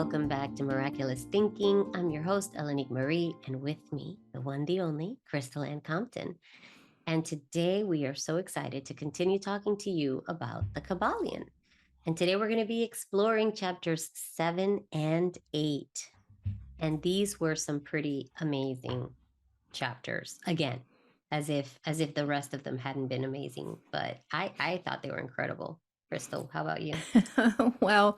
welcome back to Miraculous Thinking. I'm your host, Elenique Marie, and with me, the one, the only, Crystal and Compton. And today we are so excited to continue talking to you about the Kybalion. And today we're going to be exploring chapters 7 and 8. And these were some pretty amazing chapters. Again, as if the rest of them hadn't been amazing, but I thought they were incredible. Crystal, how about you? Well,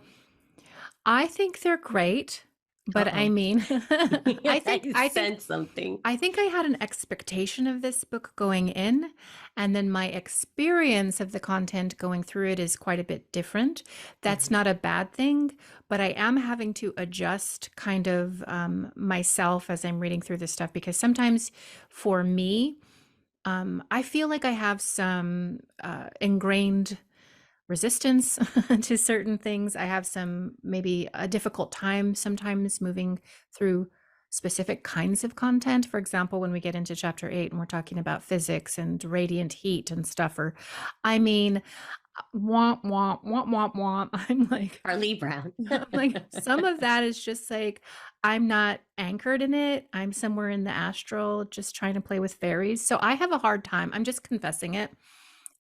I think they're great, but I Uh-oh. mean, I think I I think sense something. I think I had an expectation of this book going in, and then my experience of the content going through it is quite a bit different. That's Mhm. not a bad thing, but I am having to adjust kind of myself as I'm reading through this stuff because sometimes for me, I feel like I have some ingrained resistance to certain things. I have some maybe a difficult time sometimes moving through specific kinds of content. For example, when we get into chapter 8 and we're talking about physics and radiant heat and stuff, or I mean, womp, womp, womp, womp, womp. Harley Brown. I'm like, some of that is just like, I'm not anchored in it. I'm somewhere in the astral, just trying to play with fairies. So I have a hard time. I'm just confessing it.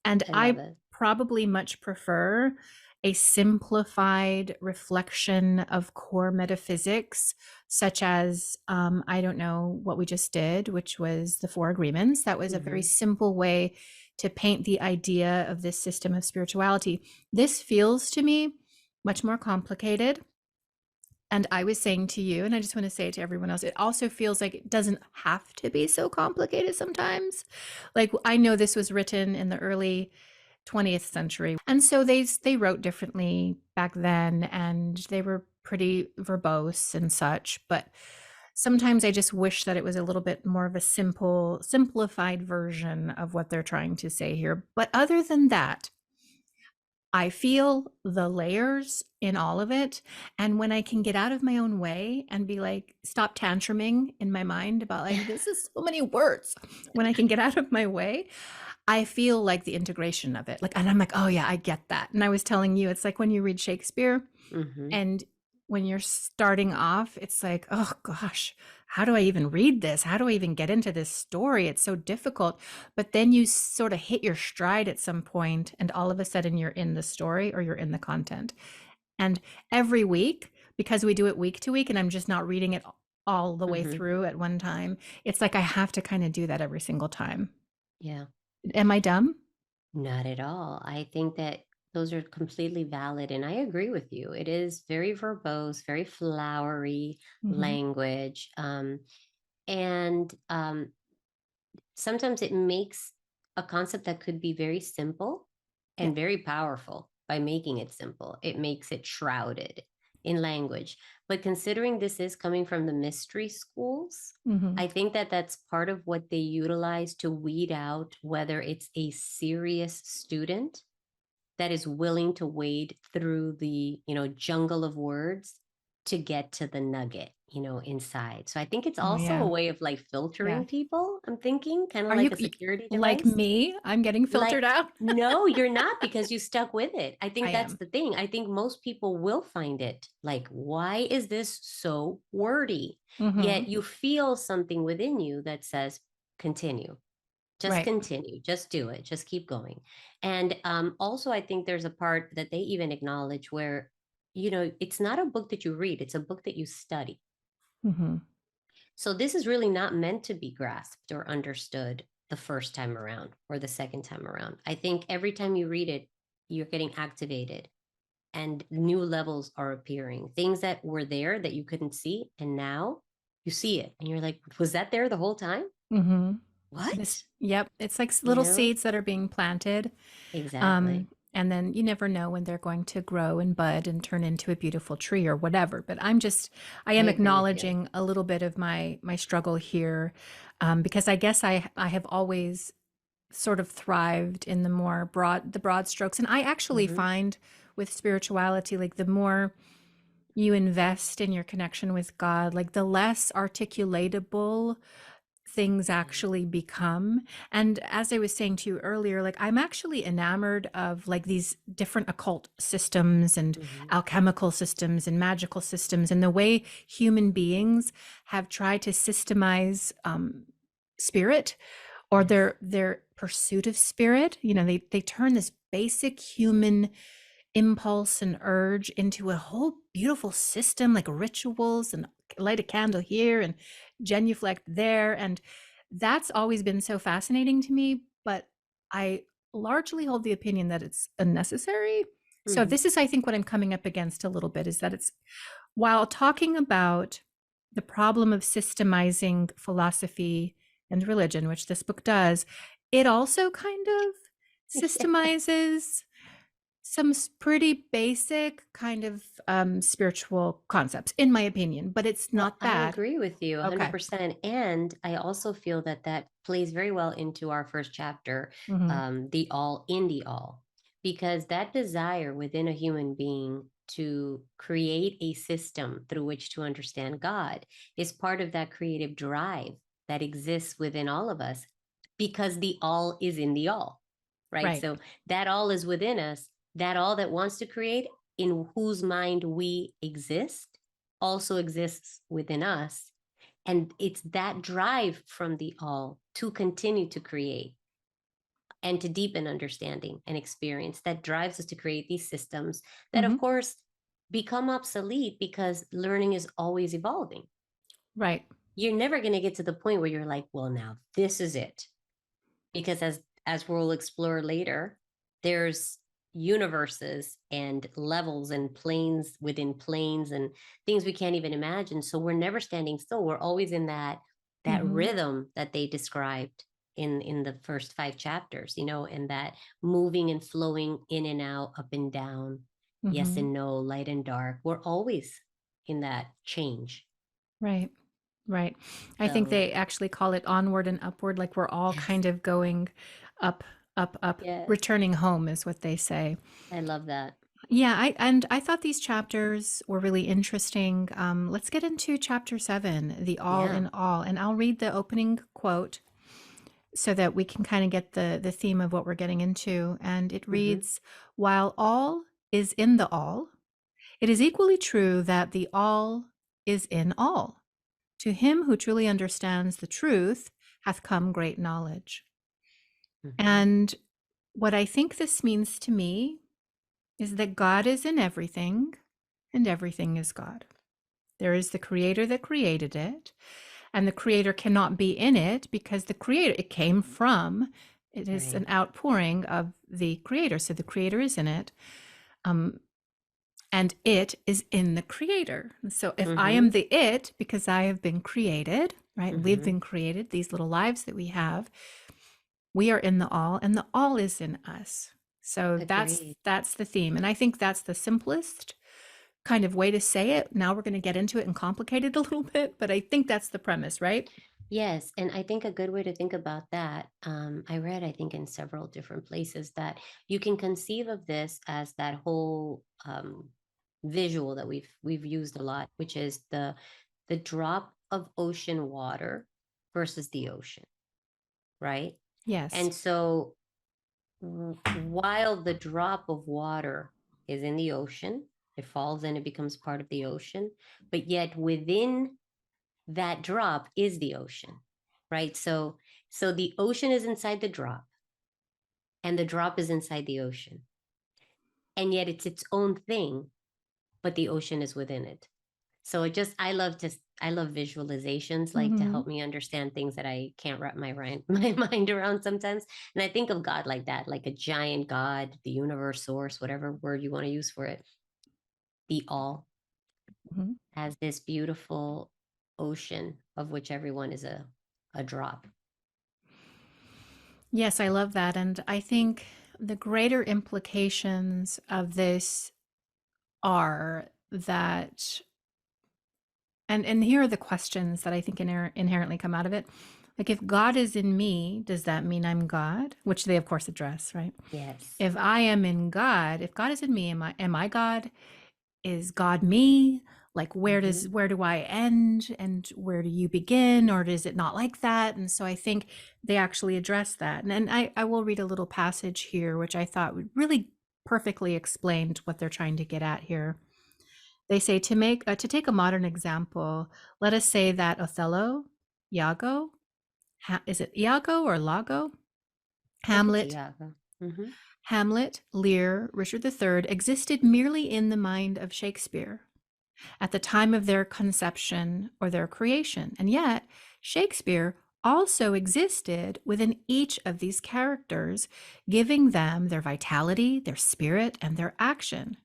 And I love I it. probably much prefer a simplified reflection of core metaphysics, such as, I don't know what we just did, which was the Four Agreements. That was a very Hmm. simple way to paint the idea of this system of spirituality. This feels to me much more complicated. And I was saying to you, and I just want to say it to everyone else, it also feels like it doesn't have to be so complicated sometimes. Like I know this was written in the early 20th century. And so they wrote differently back then and they were pretty verbose and such, but sometimes I just wish that it was a little bit more of a simplified version of what they're trying to say here. But other than that, I feel the layers in all of it. And when I can get out of my own way and be like, stop tantruming in my mind about like, this is so many words. When I can get out of my way, I feel like the integration of it. Like, and I'm like, oh yeah, I get that. And I was telling you, it's like when you read Shakespeare Hmm. and when you're starting off, it's like, oh gosh, how do I even read this? How do I even get into this story? It's so difficult. But then you sort of hit your stride at some point, and all of a sudden you're in the story or you're in the content. And every week, because we do it week to week, and I'm just not reading it all the way Hmm. through at one time, it's like I have to kind of do that every single time. Yeah, Am I dumb? not at all. I think that those are completely valid. And I agree with you. It is very verbose, very flowery Hmm. language. And sometimes it makes a concept that could be very simple Yeah. and very powerful by making it simple. It makes it shrouded in language. But considering this is coming from the mystery schools, Hmm. I think that that's part of what they utilize to weed out whether it's a serious student that is willing to wade through the jungle of words to get to the nugget inside. So I think it's Oh, also a yeah. way of like Yeah. filtering people. I'm thinking kind of Are you like a security like device. me? I'm getting Like, filtered out. no, you're not, because you stuck with it. I I think that's am. the thing. I think most people will find it like, why is this so wordy? Hmm. Yet you feel something within you that says, continue, just Right. continue, just do it, just keep going. And also, I think there's a part that they even acknowledge where, it's not a book that you read, it's a book that you study. Hmm. So this is really not meant to be grasped or understood the first time around or the second time around. I think every time you read it, you're getting activated and new levels are appearing. Things that were there that you couldn't see, and now you see it. And you're like, was that there the whole time? Hmm. This, What? yep. It's like You little know? seeds that are being planted. Exactly. And then you never know when they're going to grow and bud and turn into a beautiful tree or whatever. But I I am agree with you. acknowledging a little bit of my struggle here, because I guess I have always sort of thrived in the broad strokes. And I actually Hmm. find with spirituality, like the more you invest in your connection with God, like the less articulatable things actually become. And as I was saying to you earlier, like I'm actually enamored of like these different occult systems and Mm-hmm. alchemical systems and magical systems, and the way human beings have tried to systemize spirit, or Yes. their pursuit of spirit. You know, they turn this basic human impulse and urge into a whole beautiful system, like rituals, and light a candle here and genuflect there. And that's always been so fascinating to me, but I largely hold the opinion that it's unnecessary. So Mm-hmm. this is, I think, what I'm coming up against a little bit, is that it's, while talking about the problem of systemizing philosophy and religion, which this book does, it also kind of Yeah. systemizes some pretty basic kind of spiritual concepts, in my opinion, but it's Well, not I bad. agree with you Okay. 100%. And I also feel that that plays very well into our first chapter, Mm-hmm. the all in the all, because that desire within a human being to create a system through which to understand God is part of that creative drive that exists within all of us, because the all is in the all, right? Right. So that all is within us, that all that wants to create, in whose mind we exist, also exists within us. And it's that drive from the all to continue to create and to deepen understanding and experience that drives us to create these systems that, Mm-hmm. of course, become obsolete because learning is always evolving. Right. You're never going to get to the point where you're like, well, now this is it. Because as we'll explore later, there's universes and levels and planes within planes and things we can't even imagine. So we're never standing still. We're always in that Mm-hmm. rhythm that they described in the first 5 chapters, and that moving and flowing in and out, up and down, yes Mm-hmm. and no, light and dark. We're always in that change. Right. Right. I think So they actually call it onward and upward, like we're all yes, kind of going up, up, up, yes, returning home is what they say. I love that. Yeah, I thought these chapters were really interesting. Let's get into chapter 7, the all Yeah. in all, and I'll read the opening quote so that we can kind of get the theme of what we're getting into. And it Mm-hmm. reads, while all is in the all, it is equally true that the all is in all. To him who truly understands the truth hath come great knowledge. Mm-hmm. And what I think this means to me is that God is in everything and everything is God. There is the creator that created it, and the creator cannot be in it because the creator, it came from, it is an Right. outpouring of the creator. So the creator is in it, um, and it is in the creator. So if I am Mm-hmm. the it, because I have been created, right? We've Mm-hmm. been created, these little lives that we have, we are in the all, and the all is in us. So that's Agreed. that's the theme. And I think that's the simplest kind of way to say it. Now we're going to get into it and complicate it a little bit, but I think that's the premise, right? Yes, and I think a good way to think about that, I read, I think, in several different places that you can conceive of this as that whole visual that we've used a lot, which is the drop of ocean water versus the ocean, right? Yes. And so while the drop of water is in the ocean, it falls and it becomes part of the ocean, but yet within that drop is the ocean, right? So the ocean is inside the drop and the drop is inside the ocean, and yet it's its own thing, but the ocean is within it. So I love visualizations, like, to Mm-hmm. help me understand things that I can't wrap my mind around sometimes. And I think of God like that, like a giant God, the universe, source, whatever word you want to use for it. The all Mm-hmm. has this beautiful ocean of which everyone is a drop. Yes, I love that. And I think the greater implications of this are that, and here are the questions that I think inherently come out of it. Like, if God is in me, does that mean I'm God? Which they, of course, address, right? Yes. If I am in God, if God is in me, am I God? Is God me? Like, Mhm. where do I end and where do you begin, or is it not like that? And so I think they actually address that. And I will read a little passage here, which I thought would really perfectly explained what they're trying to get at here. They say to take a modern example, let us say that Othello, Iago, is it Iago or Lago? I think it's Hamlet, Iago. Mhm. Lear, Richard III existed merely in the mind of Shakespeare at the time of their conception or their creation. And yet, Shakespeare also existed within each of these characters, giving them their vitality, their spirit, and their action.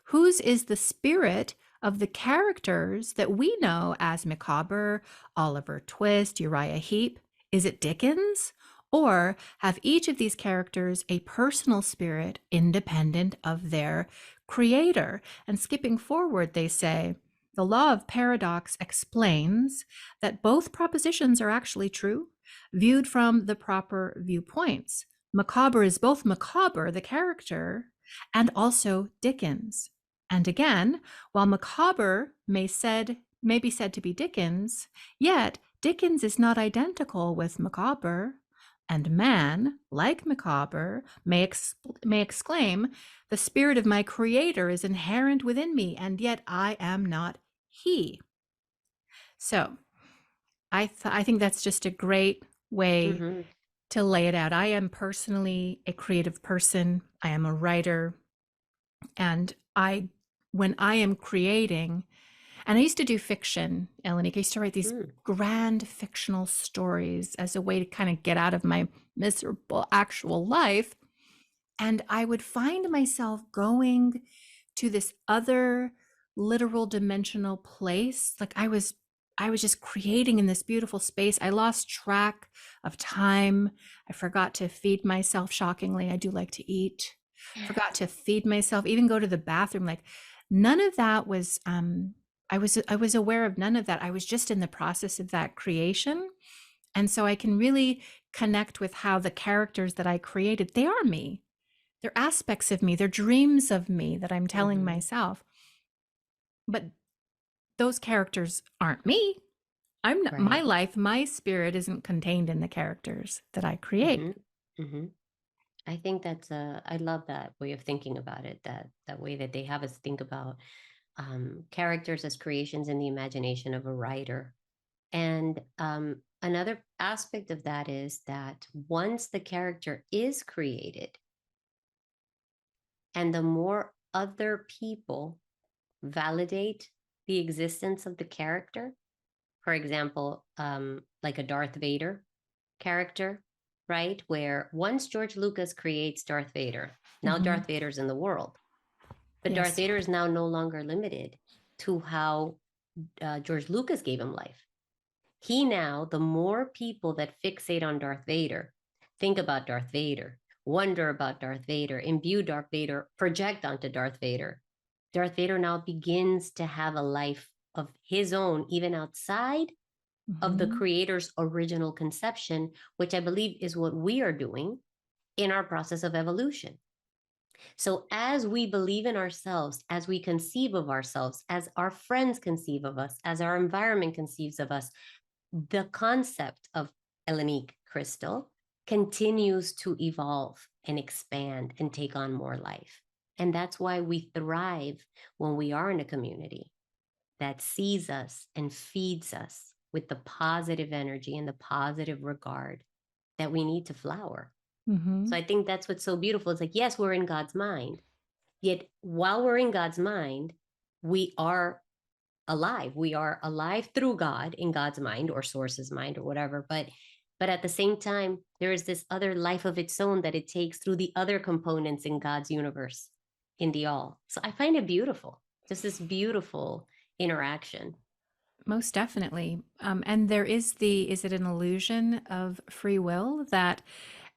Whose is the spirit of the characters that we know as Micawber, Oliver Twist, Uriah Heep? Is it Dickens? Or have each of these characters a personal spirit independent of their creator? And skipping forward, they say, the law of paradox explains that both propositions are actually true, viewed from the proper viewpoints. Micawber is both Micawber, the character, and also Dickens. And again, while Micawber may be said to be Dickens, yet Dickens is not identical with Micawber. And man, like Micawber, may exclaim, the spirit of my creator is inherent within me, and yet I am not he. So I think that's just a great way Mhm. to lay it out. I am personally a creative person. I am a writer. And when I am creating, and I used to do fiction, Elenique, I used to write these Mm. grand fictional stories as a way to kind of get out of my miserable actual life. And I would find myself going to this other literal dimensional place. Like I was just creating in this beautiful space. I lost track of time. I forgot to feed myself. Shockingly, I do like to eat. Forgot to feed myself, even go to the bathroom. Like none of that was I was aware of none of that. I was just in the process of that creation. And so I can really connect with how the characters that I created, they are me. They're aspects of me. They're dreams of me that I'm telling Mhm. myself. But those characters aren't me. I'm not, my Right. life, my spirit isn't contained in the characters that I create. Mhm. Mhm. I think that's I love that way of thinking about it. That way that they have us think about characters as creations in the imagination of a writer. And another aspect of that is that once the character is created, and the more other people validate the existence of the character, for example, like a Darth Vader character, right? Where once George Lucas creates Darth Vader, now Mm-hmm. Darth Vader's in the world, but Darth Yes. Vader is now no longer limited to how George Lucas gave him life. He now, the more people that fixate on Darth Vader, think about Darth Vader, wonder about Darth Vader, imbue Darth Vader, project onto Darth Vader. Darth Vader now begins to have a life of his own, even outside of the Mm-hmm. creator's original conception, which I believe is what we are doing in our process of evolution. So, as we believe in ourselves, as we conceive of ourselves, as our friends conceive of us, as our environment conceives of us, the concept of Elenique Crystal continues to evolve and expand and take on more life. And that's why we thrive when we are in a community that sees us and feeds us with the positive energy and the positive regard that we need to flower. Mm-hmm. So I think that's what's so beautiful. It's like, yes, we're in God's mind. Yet while we're in God's mind, we are alive. We are alive through God in God's mind or source's mind or whatever. But at the same time, there is this other life of its own that it takes through the other components in God's universe, in the all. So I find it beautiful. Just this beautiful interaction. Most definitely. And there is is it an illusion of free will that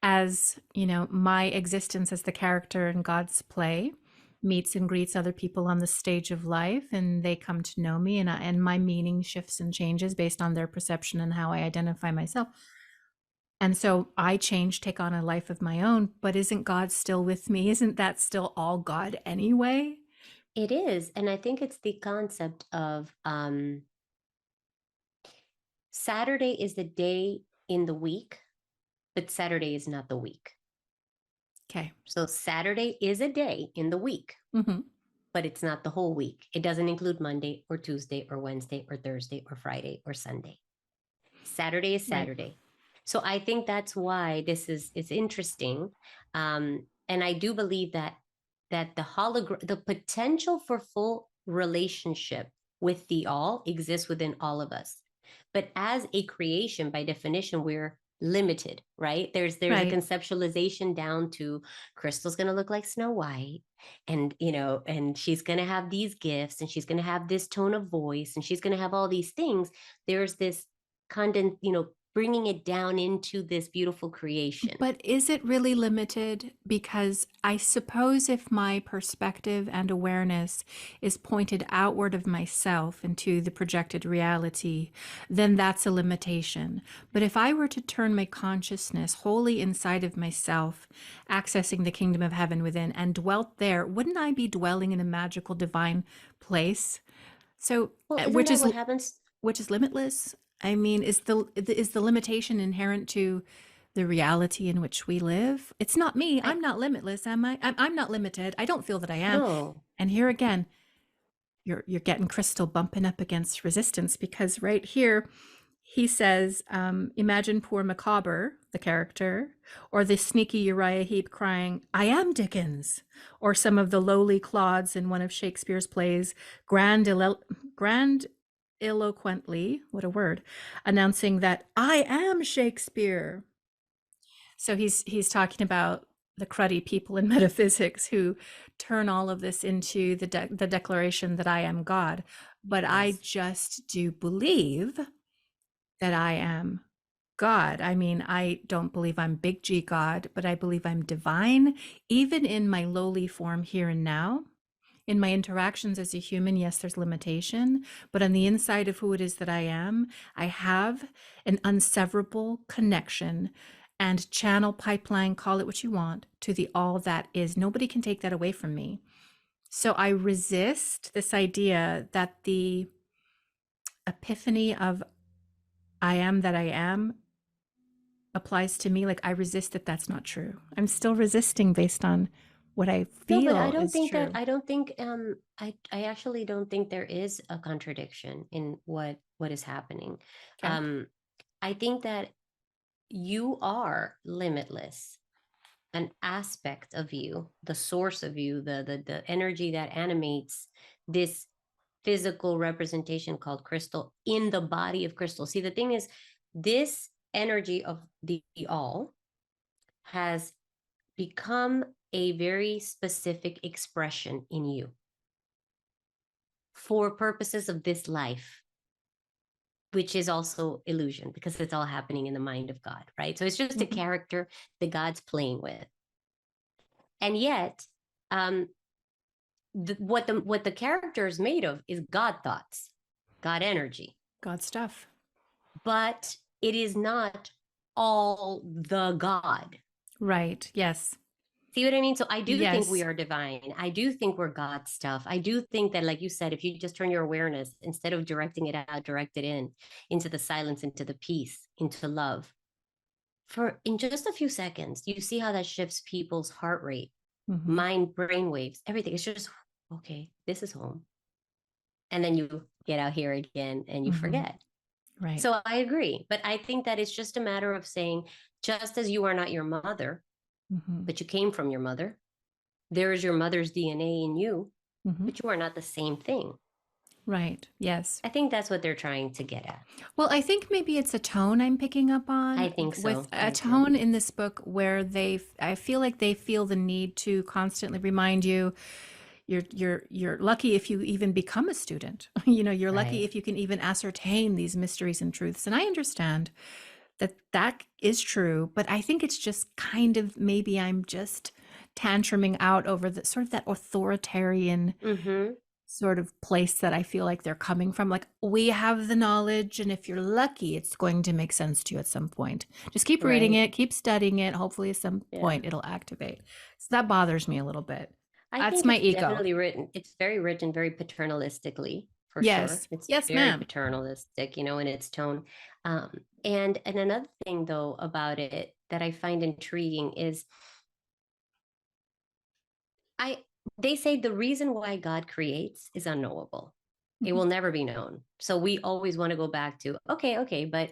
as, you know, my existence as the character in God's play meets and greets other people on the stage of life and they come to know me and my meaning shifts and changes based on their perception and how I identify myself. And so I change, take on a life of my own, but isn't God still with me? Isn't that still all God anyway? It is. And I think it's the concept of Saturday is the day in the week, but Saturday is not the week. Okay. So Saturday is a day in the week, Mm-hmm. but it's not the whole week. It doesn't include Monday or Tuesday or Wednesday or Thursday or Friday or Sunday. Saturday is Right. Saturday. So I think that's why this is it's interesting. And I do believe that the potential for full relationship with the all exists within all of us. But as a creation, by definition, we're limited, right? There's a Right. conceptualization down to Crystal's gonna look like Snow White, and and she's gonna have these gifts, and she's gonna have this tone of voice, and she's gonna have all these things. There's this bringing it down into this beautiful creation. But is it really limited? Because I suppose if my perspective and awareness is pointed outward of myself into the projected reality, then that's a limitation. But if I were to turn my consciousness wholly inside of myself, accessing the kingdom of heaven within, and dwelt there, wouldn't I be dwelling in a magical divine place? So, Well, isn't which that is what happens? limitless. I mean, is the limitation inherent to the reality in which we live? It's not me. I I'm not limitless, am I? I'm not limited. I don't feel that I am. No. And here again, you're getting Crystal bumping up against resistance, because right here he says, imagine poor Macabre, the character, or the sneaky Uriah Heep crying, "I am Dickens," or some of the lowly Claudes in one of Shakespeare's plays, grandiloquently, what a word, announcing that "I am Shakespeare." So he's talking about the cruddy people in metaphysics who turn all of this into the declaration that I am God. But I Yes. just do believe that I am God. I mean, I don't believe I'm big G God, but I believe I'm divine, even in my lowly form here and now. In my interactions as a human, yes, there's limitation, but on the inside of who it is that I have an unseverable connection and channel, pipeline, call it what you want, to the all that is. Nobody can take that away from me. So I resist this idea that the epiphany of I am that I am applies to me. Like, I resist that that's not true. I'm still resisting based on what I No, but feel is true. I don't think I actually don't think there is a contradiction in what is happening. Okay. I think that you are limitless. An aspect of you, the source of you, the energy that animates this physical representation called crystal in the body of crystal. See, the thing is, this energy of the all has become a very specific expression in you for purposes of this life, which is also illusion because it's all happening in the mind of God, right? So it's just a Mhm. character that God's playing with. And yet, um, what the character is made of is God thoughts, God energy, God stuff. but it is not all the God. Right. Yes. See what I mean? So I do think we Yes. are divine. I do think we're God stuff. I do think that, like you said, if you just turn your awareness, instead of directing it out, direct it into the silence, into the peace, into love. For in just a few seconds, you see how that shifts people's heart rate, Hmm. mind, brain waves, everything. It's just, okay, this is home. And then you get out here again and you Hmm. forget. Right. So I agree. But I think that it's just a matter of saying, just as you are not your mother, Hmm. but you came from your mother, there is your mother's DNA in you, Hmm. but you are not the same thing. Right. Yes. I think that's what they're trying to get at. Well, I think maybe it's a tone I'm picking up I on, think with so. a I do. tone in this book where I feel like they feel the need to constantly remind you, you're lucky if you even become a student. You're lucky Right. if you can even ascertain these mysteries and truths. And I understand that that is true, but I think it's just kind of, maybe I'm just tantruming out over the sort of that authoritarian Mm-hmm. sort of place that I feel like they're coming from. Like, we have the knowledge, and if you're lucky, it's going to make sense to you at some point. Just keep reading Right. it, keep studying it. Hopefully, at some Yeah. point, it'll activate. So that bothers me a little bit. I That's think my it's ego. definitely written. It's very written very paternalistically, for sure. Yes. It's Yes, very ma'am. paternalistic, in its tone. And another thing though about it that I find intriguing is I they say the reason why God creates is unknowable. It Mhm. will never be known. So we always want to go back to, okay, but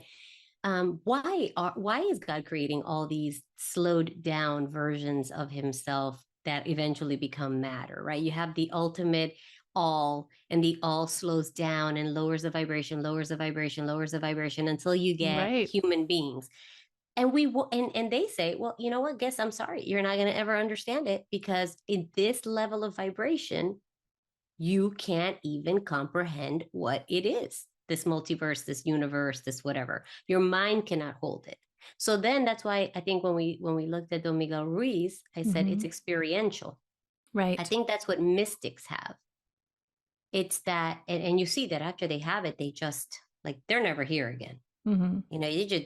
why is God creating all these slowed down versions of himself that eventually become matter, right? You have the ultimate all, and the all slows down and lowers the vibration, lowers the vibration, lowers the vibration until you get Right. human beings. And we will, and they say, well, you know what? Guess I'm sorry, you're not going to ever understand it, because in this level of vibration, you can't even comprehend what it is, this multiverse, this universe, this whatever. Your mind cannot hold it. So then that's why I think when we looked at Don Miguel Ruiz, I said it's Mhm. experiential. I Right. think that's what mystics have. It's that, and you see that after they have it, they just, like, they're never here again. Mhm.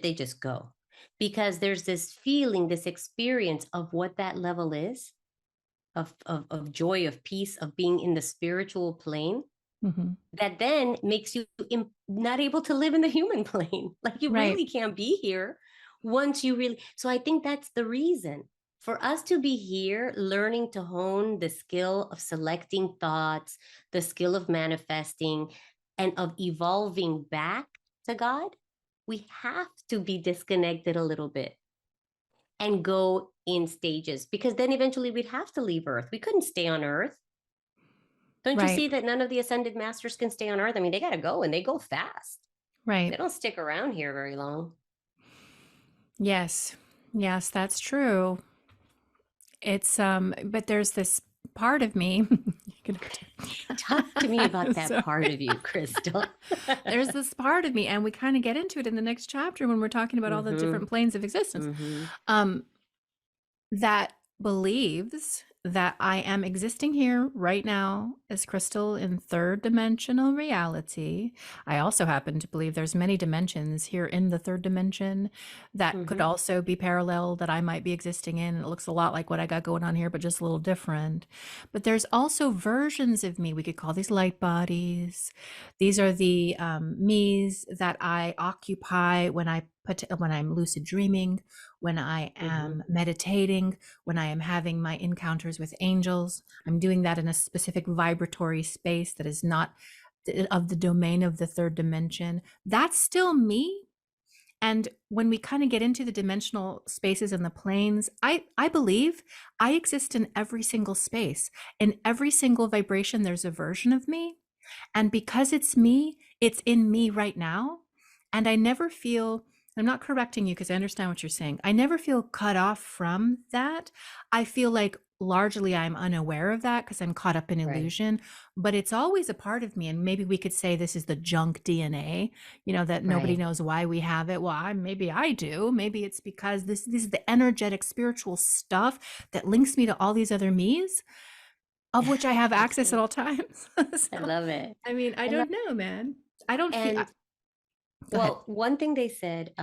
They just go, because there's this feeling, this experience of what that level is, of joy, of peace, of being in the spiritual plane, Mhm. that then makes you not able to live in the human plane. Like, you Right. really can't be here once you really. So I think that's the reason for us to be here, learning to hone the skill of selecting thoughts, the skill of manifesting, and of evolving back to God. We have to be disconnected a little bit and go in stages, because then eventually we'd have to leave Earth. We couldn't stay on Earth. Don't you Right. see that none of the ascended masters can stay on Earth? I mean, they got to go, and they go fast. They Right. don't stick around here very long. Yes. Yes, that's true. It's but there's this part of me. You're Talk to me gonna about that Sorry. part of you, Crystal. There's this part of me, and we kind of get into it in the next chapter when we're talking about all the Mm-hmm. different planes of existence. Mm-hmm. Um, that believes that I am existing here right now as Crystal in third dimensional reality. I also happen to believe there's many dimensions here in the third dimension that could Mm-hmm. also be parallel that I might be existing in. It looks a lot like what I got going on here, but just a little different. But there's also versions of me. We could call these light bodies. These are the me's that I occupy when I'm lucid dreaming, when I Mm-hmm. am meditating, when I am having my encounters with angels. I'm doing that in a specific vibratory space that is not of the domain of the third dimension. That's still me. And when we kind of get into the dimensional spaces and the planes, I believe I exist in every single space. In every single vibration, there's a version of me. And because it's me, it's in me right now. And I never feel, I'm not correcting you because I understand what you're saying. I never feel cut off from that. I feel like largely I'm unaware of that because I'm caught up in Right. illusion, but it's always a part of me. And maybe we could say this is the junk DNA, that nobody Right. knows why we have it. Well, maybe I do. Maybe it's because this is the energetic spiritual stuff that links me to all these other me's, of which I have access at Absolutely. all times. I So, love it. I mean, I I love don't know, man. I don't feel. And Go ahead. well, one thing they said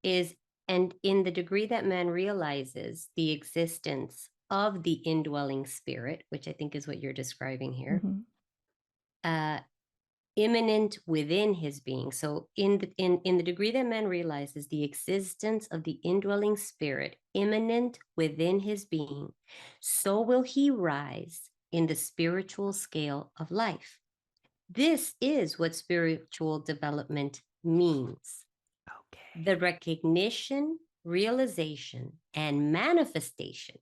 is, and in the degree that man realizes the existence of the indwelling spirit, which I think is what you're describing here, Mhm. uh, immanent within his being. So in the degree that man realizes the existence of the indwelling spirit immanent within his being, so will he rise in the spiritual scale of life. This is what spiritual development means: the Okay. recognition, realization, and manifestation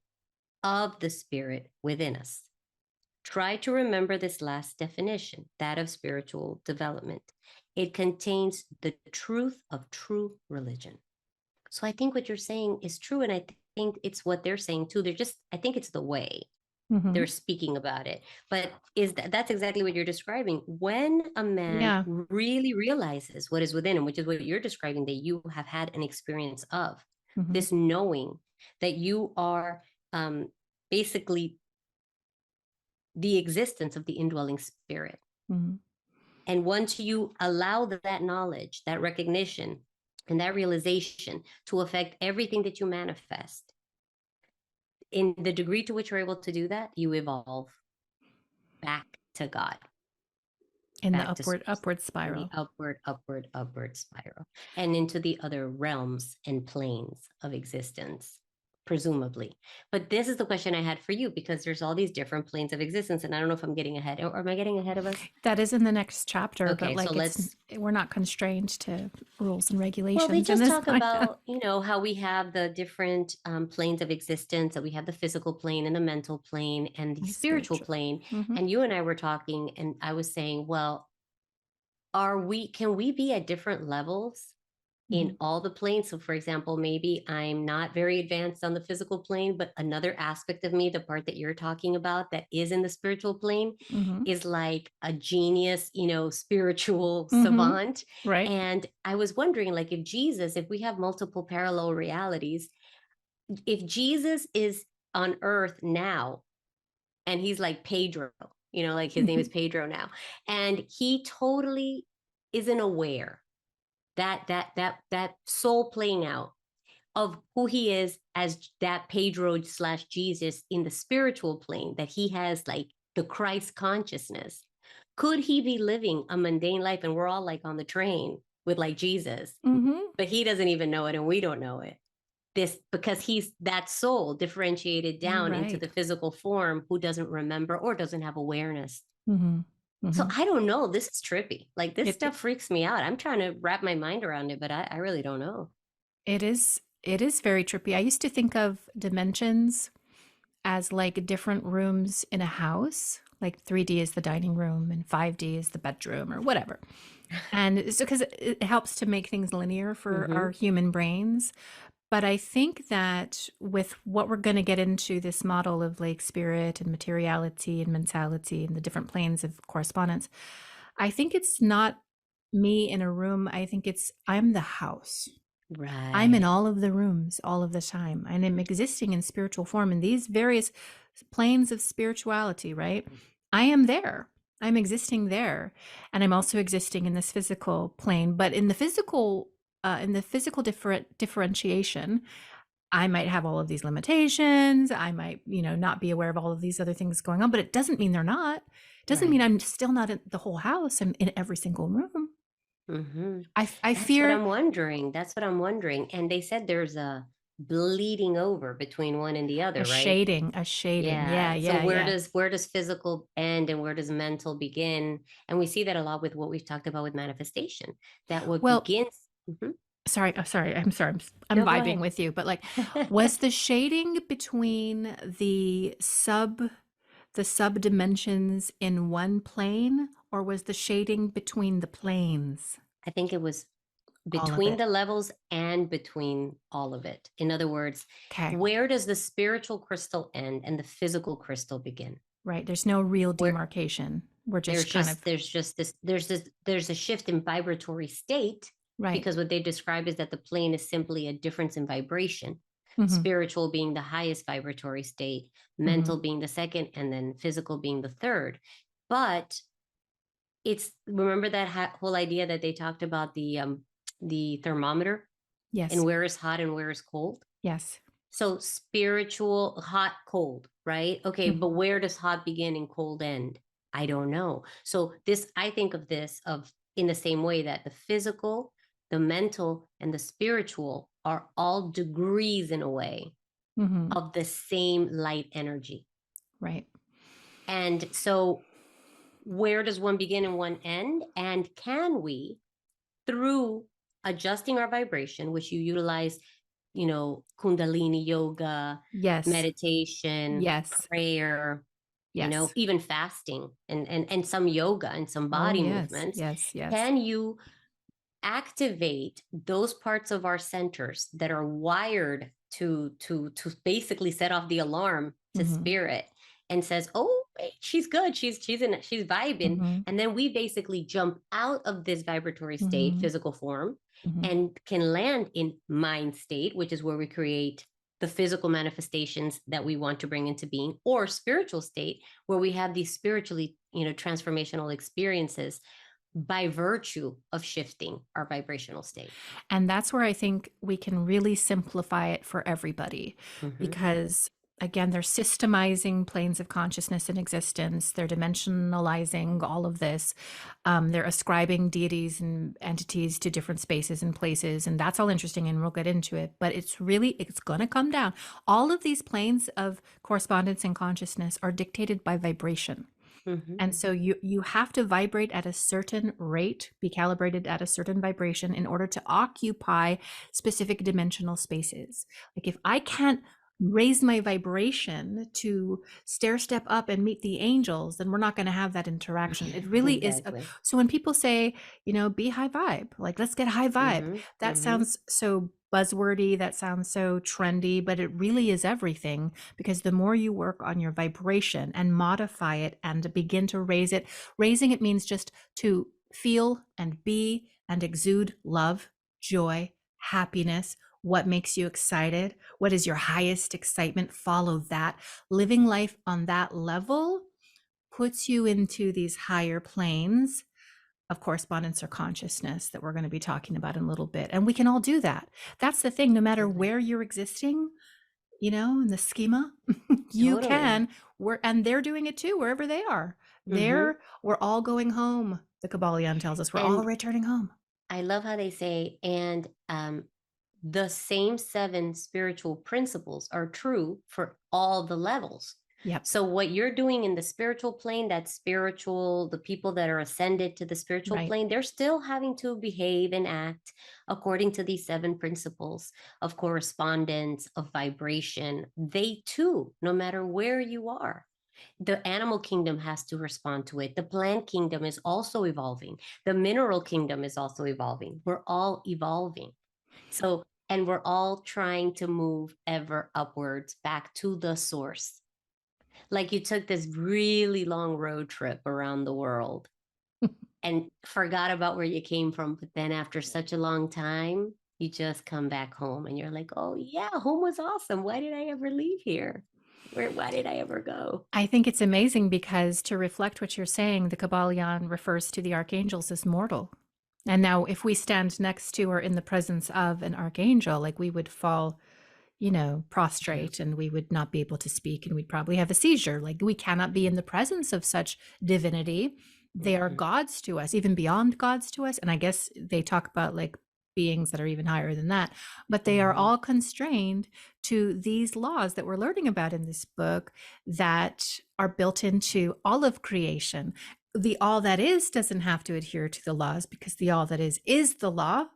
of the spirit within us. Try to remember this last definition, that of spiritual development. It contains the truth of true religion. So I think what you're saying is true. And I think it's what they're saying too. I think it's the way they're Mhm. speaking about it. But that's exactly what you're describing. When a man Yeah. really realizes what is within him, which is what you're describing, that you have had an experience of, Mhm. this knowing that you are basically the existence of the indwelling spirit. Mhm. And once you allow that knowledge, that recognition, and that realization to affect everything that you manifest, in the degree to which you're able to do that, you evolve back to God, In the back to upward source, upward in the spiral. upward spiral, and into the other realms and planes of existence, presumably. But this is the question I had for you, because there's all these different planes of existence, and I don't know if I'm getting ahead, or am I getting ahead of us? That is in the next chapter, but Okay, so like let's. we're not constrained to rules and Well, they regulations in just this talk podcast. about, how we have the different planes of existence, that we have the physical plane and the mental plane and the And spiritual spiritual. plane. Mm-hmm. And you and I were talking, and I was saying, well, can we be at different levels Mm-hmm. in all the planes? So, for example, maybe I'm not very advanced on the physical plane, but another aspect of me, the part that you're talking about that is in the spiritual plane, Mm-hmm. is like a genius, spiritual Mm-hmm. savant. Right. And I was wondering, like, if we have multiple parallel realities, if Jesus is on earth now, and he's like Pedro, like his name is Pedro now, and he totally isn't aware that soul playing out of who he is as that Pedro slash Jesus in the spiritual plane, that he has like the Christ consciousness. Could he be living a mundane life, and we're all like on the train with like Jesus, Mm-hmm. but he doesn't even know it and we don't know it? This because he's that soul differentiated down into Right. the physical form, who doesn't remember or doesn't have awareness. Mm-hmm. So Mm-hmm. I don't know. This is trippy. Like, this It stuff freaks me out. I'm trying to wrap my mind around it, but I really don't know. it is very trippy. I used to think of dimensions as like different rooms in a house. Like 3D is the dining room and 5D is the bedroom or whatever. And so because it helps to make things linear for Mm-hmm. our human brains. But I think that with what we're going to get into, this model of like spirit and materiality and mentality and the different planes of correspondence, I think it's not me in a room. I think I'm the house. I'm in Right. all of the rooms all of the time, and I'm existing in spiritual form in these various planes of spirituality, right? I am there. I'm existing there. And I'm also existing in this physical plane, but in the physical differentiation, I might have all of these limitations. I might, not be aware of all of these other things going on, but it doesn't mean they're not. It doesn't mean Right. I'm still not in the whole house. I'm in every single room. Mm-hmm. I That's what fear I'm wondering. That's what I'm wondering. And they said there's a bleeding over between one and the a other, right? shading, a shading. Yeah. Yeah, So yeah, yeah. where does physical end and where does mental begin? And we see that a lot with what we've talked about with manifestation. That what Well, begins. Mhm. sorry, sorry. I'm sorry. I'm No, go vibing ahead. with you, but like, was the shading between the sub dimensions in one plane, or was the shading between the planes? I think it was All of between it. the levels and between all of it. In other words, Okay. where does the spiritual crystal end and the physical crystal begin? Right. There's no real Where demarcation. We're just kind of there's a shift in vibratory state, right. because what they describe is that the plane is simply a difference in vibration. Mm-hmm. Spiritual being the highest vibratory state, Mm-hmm. mental being the second, and then physical being the third. But it's remember that whole idea that they talked about the thermometer, and Yes. where is hot and where is cold. Yes. So spiritual, hot, cold, right? Okay, but Mm-hmm. where does hot begin and cold end? I don't know. So I think of this of in the same way that the physical, the mental, and the spiritual are all degrees in a way Mm-hmm. of the same light energy. Right. And so where does one begin and one end? And can we, through adjusting our vibration, which you utilize, Kundalini yoga, Yes. meditation, Yes. prayer, Yes. even fasting, and some yoga and some Oh, body yes. movements, Yes. Yes. can you activate those parts of our centers that are wired to basically set off the alarm to Mm-hmm. spirit, and says, oh wait, she's good, she's vibing, Mm-hmm. and then we basically jump out of this vibratory state, Mm-hmm. physical form, Mm-hmm. and can land in mind state, which is where we create the physical manifestations that we want to bring into being, or spiritual state, where we have these spiritually transformational experiences by virtue of shifting our vibrational state. And that's where I think we can really simplify it for everybody, Mm-hmm. because again, they're systemizing planes of consciousness and existence. They're dimensionalizing all of this. They're ascribing deities and entities to different spaces and places. And that's all interesting. And we'll get into it. But it's going to come down. All of these planes of correspondence and consciousness are dictated by vibration. Mm-hmm. And so you have to vibrate at a certain rate, be calibrated at a certain vibration in order to occupy specific dimensional spaces. Like if I can't raise my vibration to stair step up and meet the angels, then we're not going to have that interaction. It really is. Exactly. So when people say, be high vibe, like let's get high vibe, Mm-hmm. that Mm-hmm. sounds so buzzwordy, that sounds so trendy, but it really is everything, because the more you work on your vibration and modify it and begin to raise it, raising it means just to feel and be and exude love, joy, happiness. What makes you excited? What is your highest excitement? Follow that. Living life on that level puts you into these higher planes of correspondence or consciousness that we're going to be talking about in a little bit. And we can all do that. That's the thing. No matter Absolutely. where you're existing, in the schema, you Totally. can work, and they're doing it too, wherever they are. Mm-hmm. We're all going home. The Kybalion tells us we're all And returning home. I love how they say, and the same seven spiritual principles are true for all the levels. Yep. So, what you're doing in the spiritual plane, that's spiritual, the people that are ascended to the spiritual Right. plane, they're still having to behave and act according to these seven principles of correspondence, of vibration. They too, no matter where you are, the animal kingdom has to respond to it. The plant kingdom is also evolving. The mineral kingdom is also evolving. We're all evolving. So, and we're all trying to move ever upwards back to the source. Like you took this really long road trip around the world and forgot about where you came from. But then after such a long time, you just come back home and you're like, oh, yeah, home was awesome. Why did I ever leave here? Why did I ever go? I think it's amazing because, to reflect what you're saying, the Kybalion refers to the archangels as mortal. And now, if we stand next to or in the presence of an archangel, like we would fall, Yeah. prostrate, and we would not be able to speak, and we'd probably have a seizure. Like we cannot be in the presence of such divinity. They are Mhm. gods to us, even beyond gods to us. And I guess they talk about like beings that are even higher than that, but they are Mhm. all constrained to these laws that we're learning about in this book that are built into all of creation. The all that is doesn't have to adhere to the laws, because the all that is the law,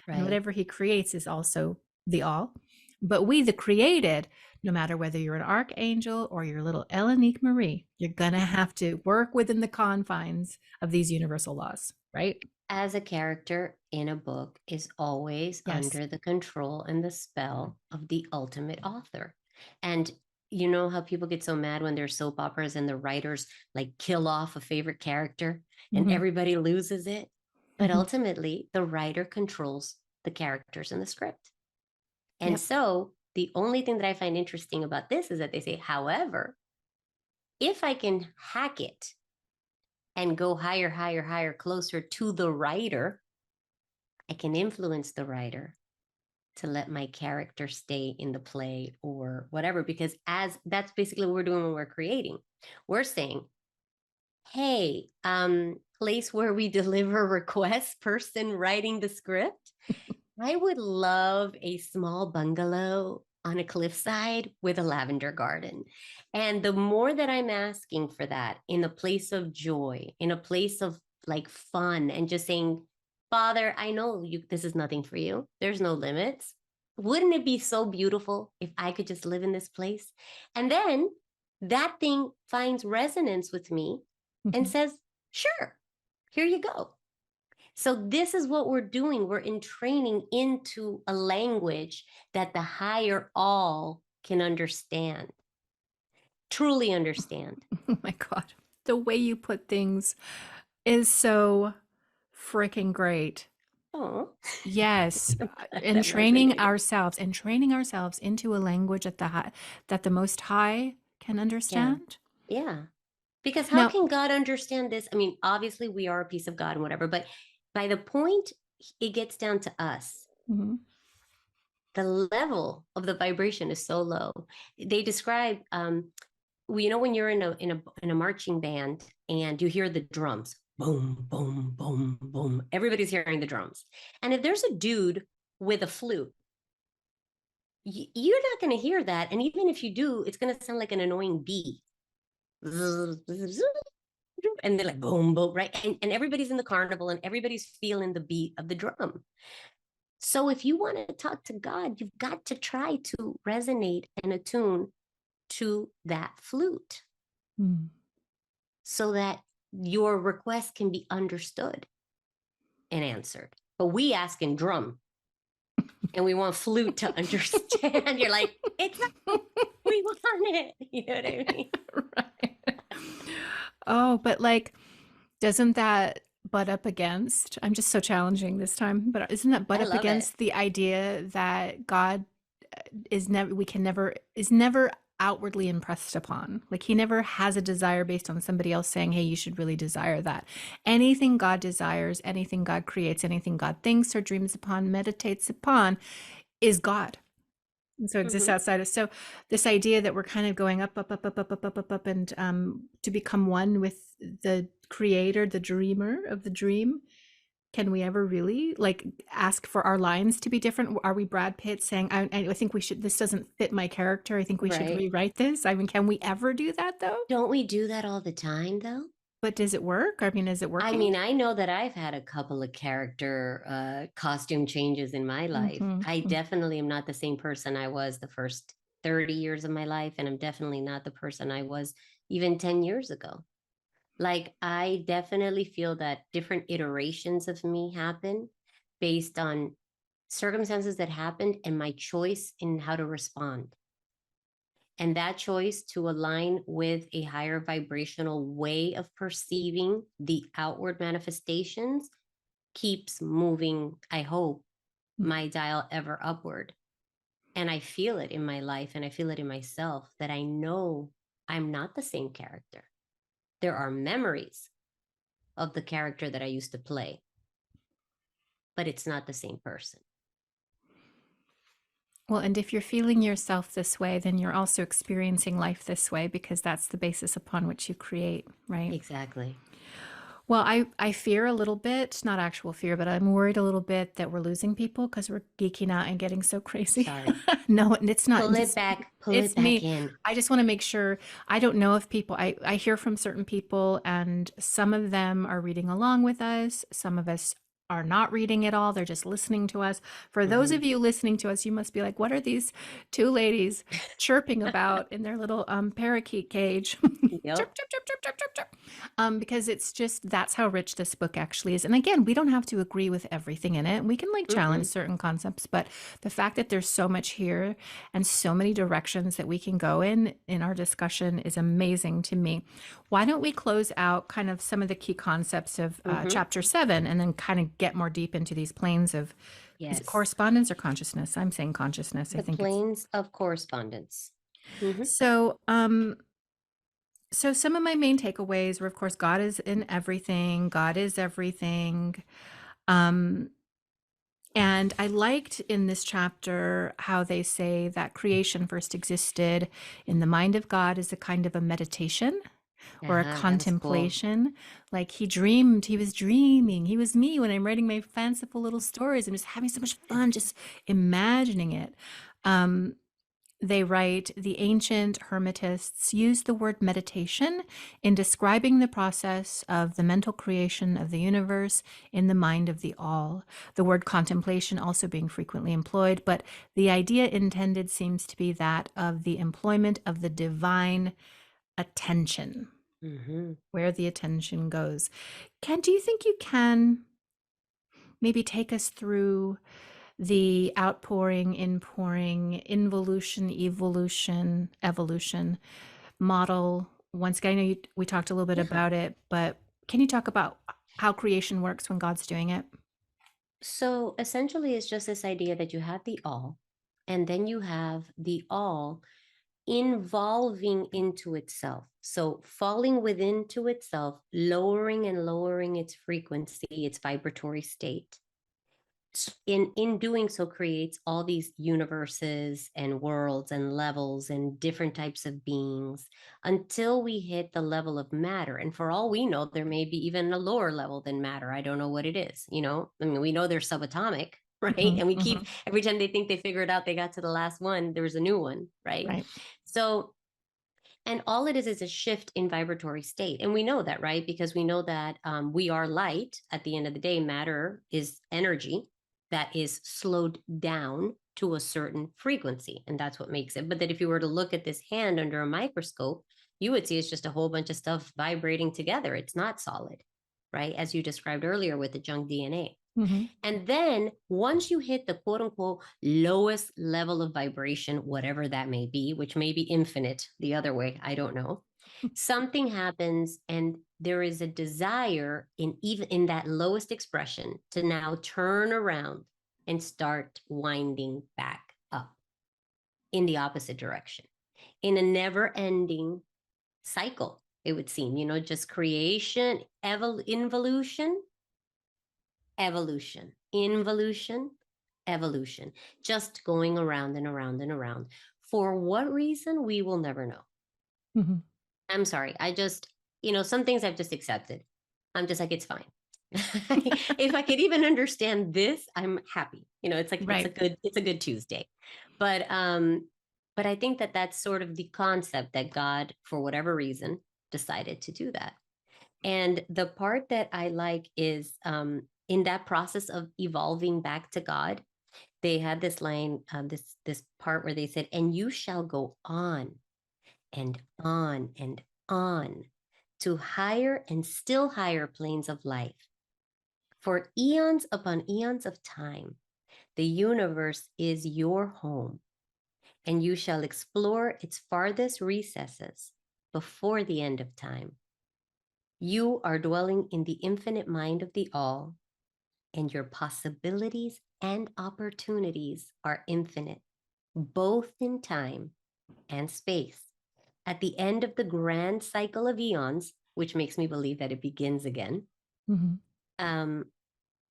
and Right. whatever he creates is also the all. But we, the created, no matter whether you're an archangel or your little Elenique Marie, you're going to have to work within the confines of these universal laws, right? As a character in a book is always Yes. under the control and the spell of the ultimate author. And you know how people get so mad when there's soap operas and the writers like kill off a favorite character and Mm-hmm. everybody loses it? But Mm-hmm. ultimately, the writer controls the characters in the script. And Yep. so the only thing that I find interesting about this is that they say, however, if I can hack it and go higher, higher, higher, closer to the writer, I can influence the writer to let my character stay in the play or whatever. Because as that's basically what we're doing when we're creating. We're saying, hey, place where we deliver requests, person writing the script, I would love a small bungalow on a cliffside with a lavender garden. And the more that I'm asking for that in a place of joy, in a place of like fun, and just saying, Father, I know you this is nothing for you. There's no limits. Wouldn't it be so beautiful if I could just live in this place? And then that thing finds resonance with me and Mm-hmm. says, sure, here you go. So this is what we're doing. We're entraining into a language that the higher all can understand, truly understand. Oh my God. The way you put things is so freaking great. Oh, Yes, that resonated. and training ourselves into a language that the Most High can Yeah. understand. Yeah. Because how Now, can God understand this? I mean, obviously we are a piece of God and whatever, but by the point it gets down to us, mhm, the level of the vibration is so low. They describe, when you're in a marching band and you hear the drums, boom, boom, boom, boom. Everybody's hearing the drums, and if there's a dude with a flute, you're not going to hear that. And even if you do, it's going to sound like an annoying bee. And they're like boom, boom, right? And everybody's in the carnival and everybody's feeling the beat of the drum. So if you want to talk to God, you've got to try to resonate and attune to that flute so that your request can be understood and answered. But we ask in drum and we want flute to understand. You're like, it's not, we want it. You know what I mean? Right. Oh, but like, doesn't that butt up against, I'm just so challenging this time, but isn't that butt I up love it. against the idea that God is never outwardly impressed upon? Like, he never has a desire based on somebody else saying, hey, you should really desire that. Anything God desires, anything God creates, anything God thinks or dreams upon, meditates upon, is God. And so exists outside of. So this idea that we're kind of going up, up, up, up, up, up, up, up, up, and to become one with the creator, the dreamer of the dream. Can we ever really like ask for our lines to be different? Are we Brad Pitt saying, I think we should, this doesn't fit my character, I think we should Right. rewrite this? I mean, can we ever do that though? Don't we do that all the time though? But does it work? I mean, is it I working? mean, I know that I've had a couple of character costume changes in my life. I definitely am not the same person I was the first 30 years of my life, and I'm definitely not the person I was even 10 years ago. Like, I definitely feel that different iterations of me happen based on circumstances that happened and my choice in how to respond. And that choice to align with a higher vibrational way of perceiving the outward manifestations keeps moving, I hope, my dial ever upward. And I feel it in my life and I feel it in myself that I know I'm not the same character. There are memories of the character that I used to play, but it's not the same person. Well, and if you're feeling yourself this way, then you're also experiencing life this way because that's the basis upon which you create, right? Exactly. Well, I fear a little bit, not actual fear, but I'm worried a little bit that we're losing people because we're geeking out and getting so crazy. Sorry. No, and it's not. Pull it back, pull It's it back me. in. I just want to make sure. I don't know if people, I hear from certain people, and some of them are reading along with us. Some of us are not reading at all. They're just listening to us. For those of you listening to us, you must be like, what are these two ladies chirping about in their little parakeet cage? Yep. Chirp, chirp, chirp, chirp, chirp, chirp, chirp. Because it's just, that's how rich this book actually is. And again, we don't have to agree with everything in it. We can like challenge certain concepts, but the fact that there's so much here and so many directions that we can go in our discussion is amazing to me. Why don't we close out kind of some of the key concepts of chapter 7 and then kind of get more deep into these planes of, is it Yes. correspondence or consciousness? I'm saying consciousness. I The think planes of correspondence. so. So some of my main takeaways were, of course, God is in everything. God is everything. Um, and I liked in this chapter how they say that creation first existed in the mind of God as a kind of a meditation or a That was cool. contemplation. Like he dreamed, he was dreaming. He was me when I'm writing my fanciful little stories. I'm just having so much fun just imagining it. They write, the ancient Hermetists used the word meditation in describing the process of the mental creation of the universe in the mind of the all. The word contemplation also being frequently employed, but the idea intended seems to be that of the employment of the divine attention, where the attention goes. Do you think you can maybe take us through the outpouring, inpouring, involution, evolution model? Once again, I know we talked a little bit about it, but can you talk about how creation works when God's doing it? So essentially, it's just this idea that you have the all, and then you have the all involving into itself. So falling within to itself, lowering and lowering its frequency, its vibratory state, In doing so creates all these universes and worlds and levels and different types of beings until we hit the level of matter. And for all we know, there may be even a lower level than matter. I don't know what it is. I mean, we know they're subatomic, right? Mhm, And we keep, mhm. every time they think they figure it out, they got to the last one, there's a new one, right? Right. So, and all it is a shift in vibratory state. And we know that, right? Because we know that we are light. At the end of the day, matter is energy that is slowed down to a certain frequency. And that's what makes it. But that if you were to look at this hand under a microscope, you would see it's just a whole bunch of stuff vibrating together. It's not solid, right? As you described earlier with the junk DNA. Mhm. And then once you hit the quote unquote lowest level of vibration, whatever that may be, which may be infinite the other way, I don't know, something happens and there is a desire in even in that lowest expression to now turn around and start winding back up in the opposite direction in a never ending cycle, it would seem, just creation, involution, evolution, involution, evolution, just going around and around and around. For what reason, we will never know. Mhm. I'm sorry. Some things I've just accepted. I'm just like, it's fine. If I could even understand this, I'm happy. It's like Right. it's a good Tuesday. But I think that that's sort of the concept that God, for whatever reason, decided to do that. And the part that I like is in that process of evolving back to God, they had this line, this part where they said, "And you shall go on and on and on to higher and still higher planes of life. For eons upon eons of time, the universe is your home, and you shall explore its farthest recesses before the end of time. You are dwelling in the infinite mind of the all, and your possibilities and opportunities are infinite, both in time and space. At the end of the grand cycle of eons, which makes me believe that it begins again, Mhm. um,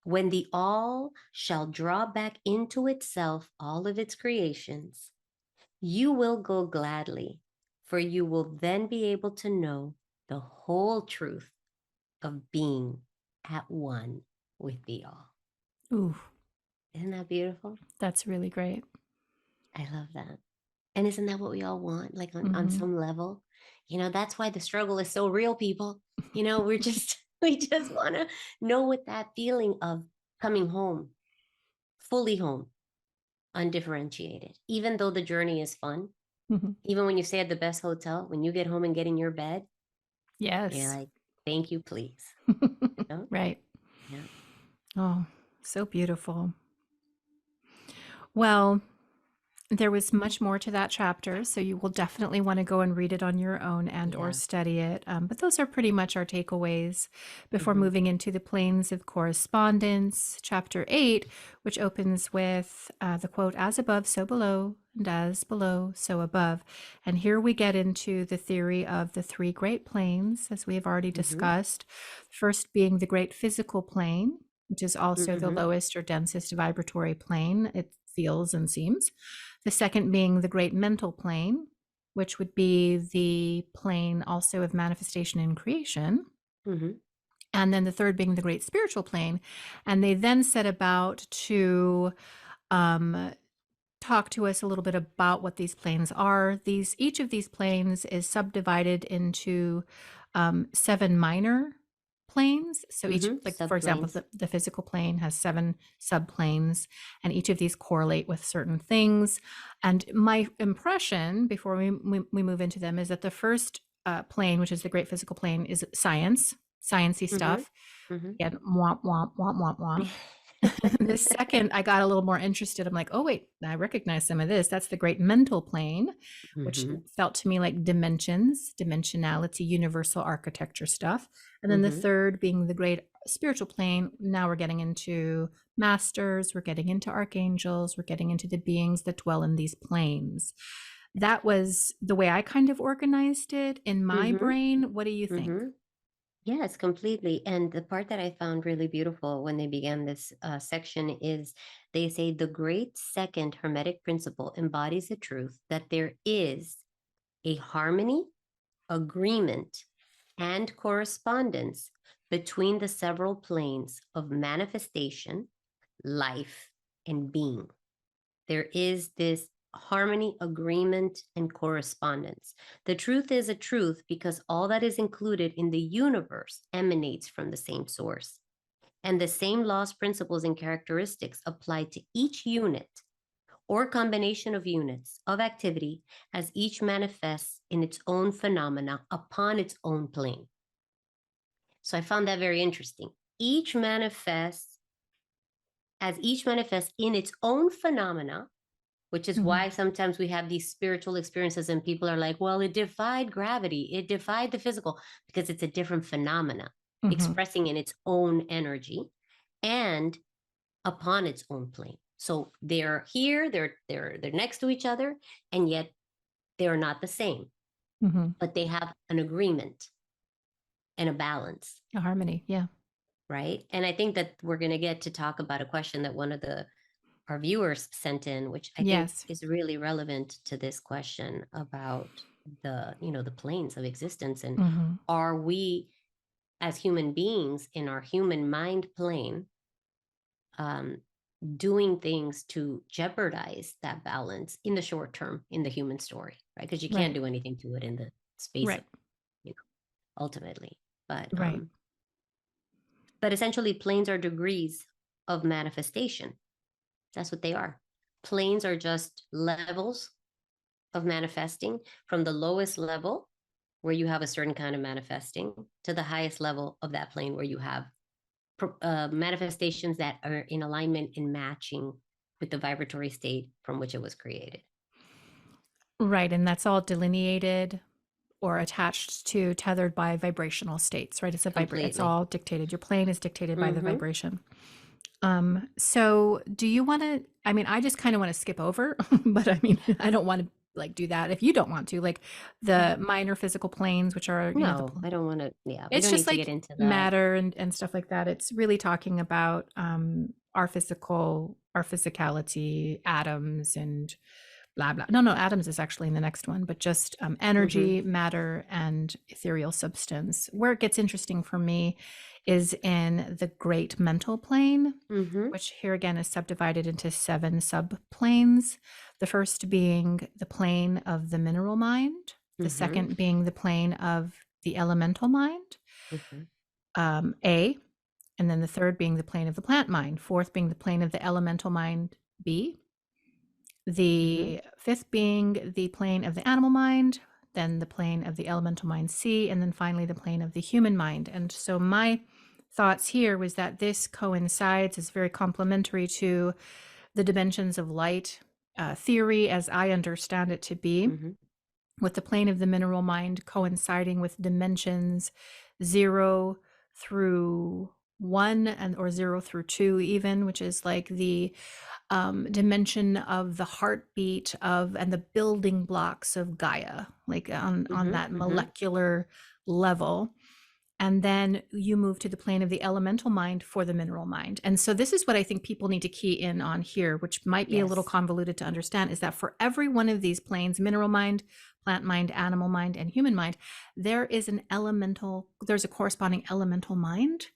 when the all shall draw back into itself all of its creations, you will go gladly, for you will then be able to know the whole truth of being at one with the all." Ooh, Isn't that beautiful? that's really great. I love that. And isn't that what we all want? Like on Mhm. some level, that's why the struggle is so real, people. We're just, we just want to know what that feeling of coming home, fully home, undifferentiated, even though the journey is fun. Mhm. Even when you stay at the best hotel, when you get home and get in your bed, you're Yes. like, thank you, please. You know? Right. Yeah. Oh, so beautiful. Well, there was much more to that chapter, so you will definitely want to go and read it on your own and or Yeah. study it. But those are pretty much our takeaways before Mm-hmm. moving into the planes of correspondence, chapter 8, which opens with the quote, "As above, so below, and as below, so above." And here we get into the theory of the three great planes, as we have already Mm-hmm. discussed. First being the great physical plane, which is also the Mm-hmm. lowest or densest vibratory plane, it feels and seems. The second being the great mental plane, which would be the plane also of manifestation and creation. Mm-hmm. And then the third being the great spiritual plane. And they then set about to um, talk to us a little bit about what these planes are. Each of these planes is subdivided into 7 minor planes. So each, Mm-hmm. like for example, Subplanes. the physical plane has 7 subplanes, and each of these correlate with certain things. And my impression before we move into them is that the first plane, which is the great physical plane, is science, sciencey Mm-hmm. stuff. Mm-hmm. Again, womp womp womp womp womp. The second, I got a little more interested. I'm like, oh, wait, I recognize some of this. That's the great mental plane, which Mm-hmm. felt to me like dimensions, dimensionality, universal architecture stuff. And then the Mm-hmm. third being the great spiritual plane. Now we're getting into masters, we're getting into archangels, we're getting into the beings that dwell in these planes. That was the way I kind of organized it in my Mm-hmm. brain. What do you think? Mm-hmm. Yes, completely. And the part that I found really beautiful when they began this section is they say the great second Hermetic principle embodies the truth that there is a harmony, agreement, and correspondence between the several planes of manifestation, life, and being. There is this harmony, agreement, and correspondence. The truth is a truth because all that is included in the universe emanates from the same source. And the same laws, principles, and characteristics apply to each unit or combination of units of activity as each manifests in its own phenomena upon its own plane. So I found that very interesting. Each manifests each manifests in its own phenomena, which is Mm-hmm. why sometimes we have these spiritual experiences and people are like, well, it defied gravity, it defied the physical, because it's a different phenomena Mm-hmm. expressing in its own energy and upon its own plane. So they're here, they're next to each other, and yet they're not the same, Mm-hmm. but they have an agreement and a balance, A harmony. Yeah. right? And I think that we're going to get to talk about a question that one of the our viewers sent in, which I think Yes. is really relevant to this question about the planes of existence, and Mm-hmm. are we as human beings in our human mind plane um, doing things to jeopardize that balance in the short term in the human story, right? Because you can't Right. do anything to it in the space of, Right. you know, ultimately. But Right. essentially, planes are degrees of manifestation. That's what they are. Planes are just levels of manifesting, from the lowest level where you have a certain kind of manifesting to the highest level of that plane where you have manifestations that are in alignment and matching with the vibratory state from which it was created. Right. And that's all delineated or attached to, tethered by vibrational states, right? It's Completely. all dictated. Your plane is dictated by the Mm-hmm. vibration. So do you want to, I mean, I just kind of want to skip over, but I mean, I don't want to like do that if you don't want to, like the minor physical planes, which are, No, I don't want to. Yeah, we it's don't just need to get like into that. matter and stuff like that. It's really talking about our physicality, atoms and blah blah. No, atoms is actually in the next one, but just Mm-hmm. energy, matter, and ethereal substance. Where it gets interesting for me is in the great mental plane, Mm-hmm. which here again is subdivided into 7 subplanes. The first being the plane of the mineral mind, the Mm-hmm. second being the plane of the elemental mind, Mm-hmm. A, and then the third being the plane of the plant mind, fourth being the plane of the elemental mind, B, Mm-hmm. the fifth being the plane of the animal mind, then the plane of the elemental mind, C, and then finally the plane of the human mind. And so my thoughts here was that this coincides, is very complementary to the dimensions of light theory as I understand it to be, Mm-hmm. with the plane of the mineral mind coinciding with dimensions 0 through 1 and or 0 through 2 even, which is like the dimension of the heartbeat of and the building blocks of Gaia, like on that Mm-hmm. molecular level. And then you move to the plane of the elemental mind for the mineral mind. And so this is what I think people need to key in on here, which might be a little Yes. convoluted to understand, is that for every one of these planes, mineral mind, plant mind, animal mind, and human mind, there's a corresponding elemental mind.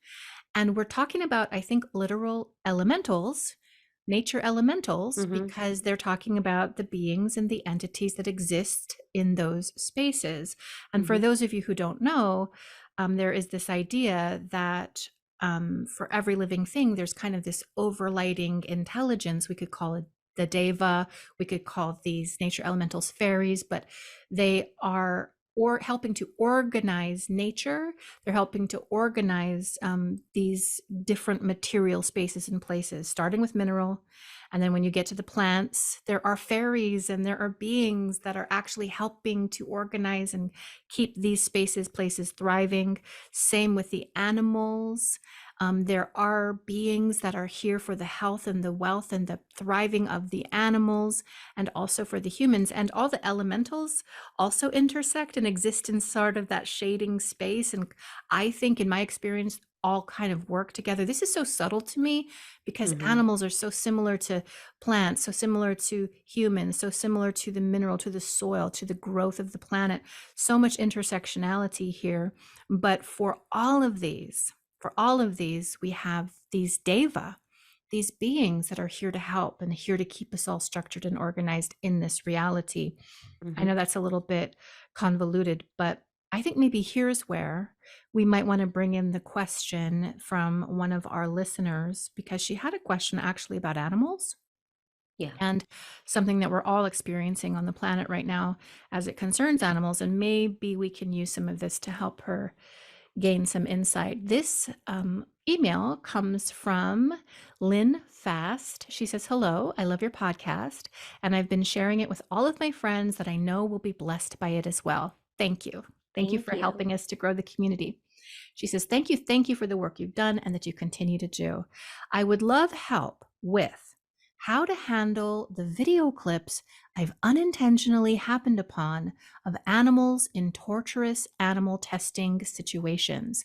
And we're talking about, I think, literal elementals, nature elementals, Mm-hmm. because they're talking about the beings and the entities that exist in those spaces. And for Mm-hmm. those of you who don't know, there is this idea that for every living thing, there's kind of this overlighting intelligence. We could call it the deva. We could call these nature elementals fairies, but they are helping to organize nature. They're helping to organize these different material spaces and places, starting with mineral. And then when you get to the plants, there are fairies and there are beings that are actually helping to organize and keep these spaces, places thriving. Same with the animals. There are beings that are here for the health and the wealth and the thriving of the animals, and also for the humans. And all the elementals also intersect and exist in sort of that shading space. And I think, in my experience, all kind of work together. This is so subtle to me because Hmm. animals are so similar to plants, so similar to humans, so similar to the mineral, to the soil, to the growth of the planet. So much intersectionality here. But for all of these, we have these deva, these beings that are here to help and here to keep us all structured and organized in this reality. I know Hmm. that's a little bit convoluted, but I think maybe here's where we might want to bring in the question from one of our listeners, because she had a question actually about animals Yeah. and something that we're all experiencing on the planet right now as it concerns animals. And maybe we can use some of this to help her gain some insight. This email comes from Lynn Fast. She says, "Hello, I love your podcast, and I've been sharing it with all of my friends that I know will be blessed by it as well. Thank you. Thank you Thank for you. helping us to grow the community." She says, Thank you for the work you've done and that you continue to do. I would love help with how to handle the video clips I've unintentionally happened upon of animals in torturous animal testing situations.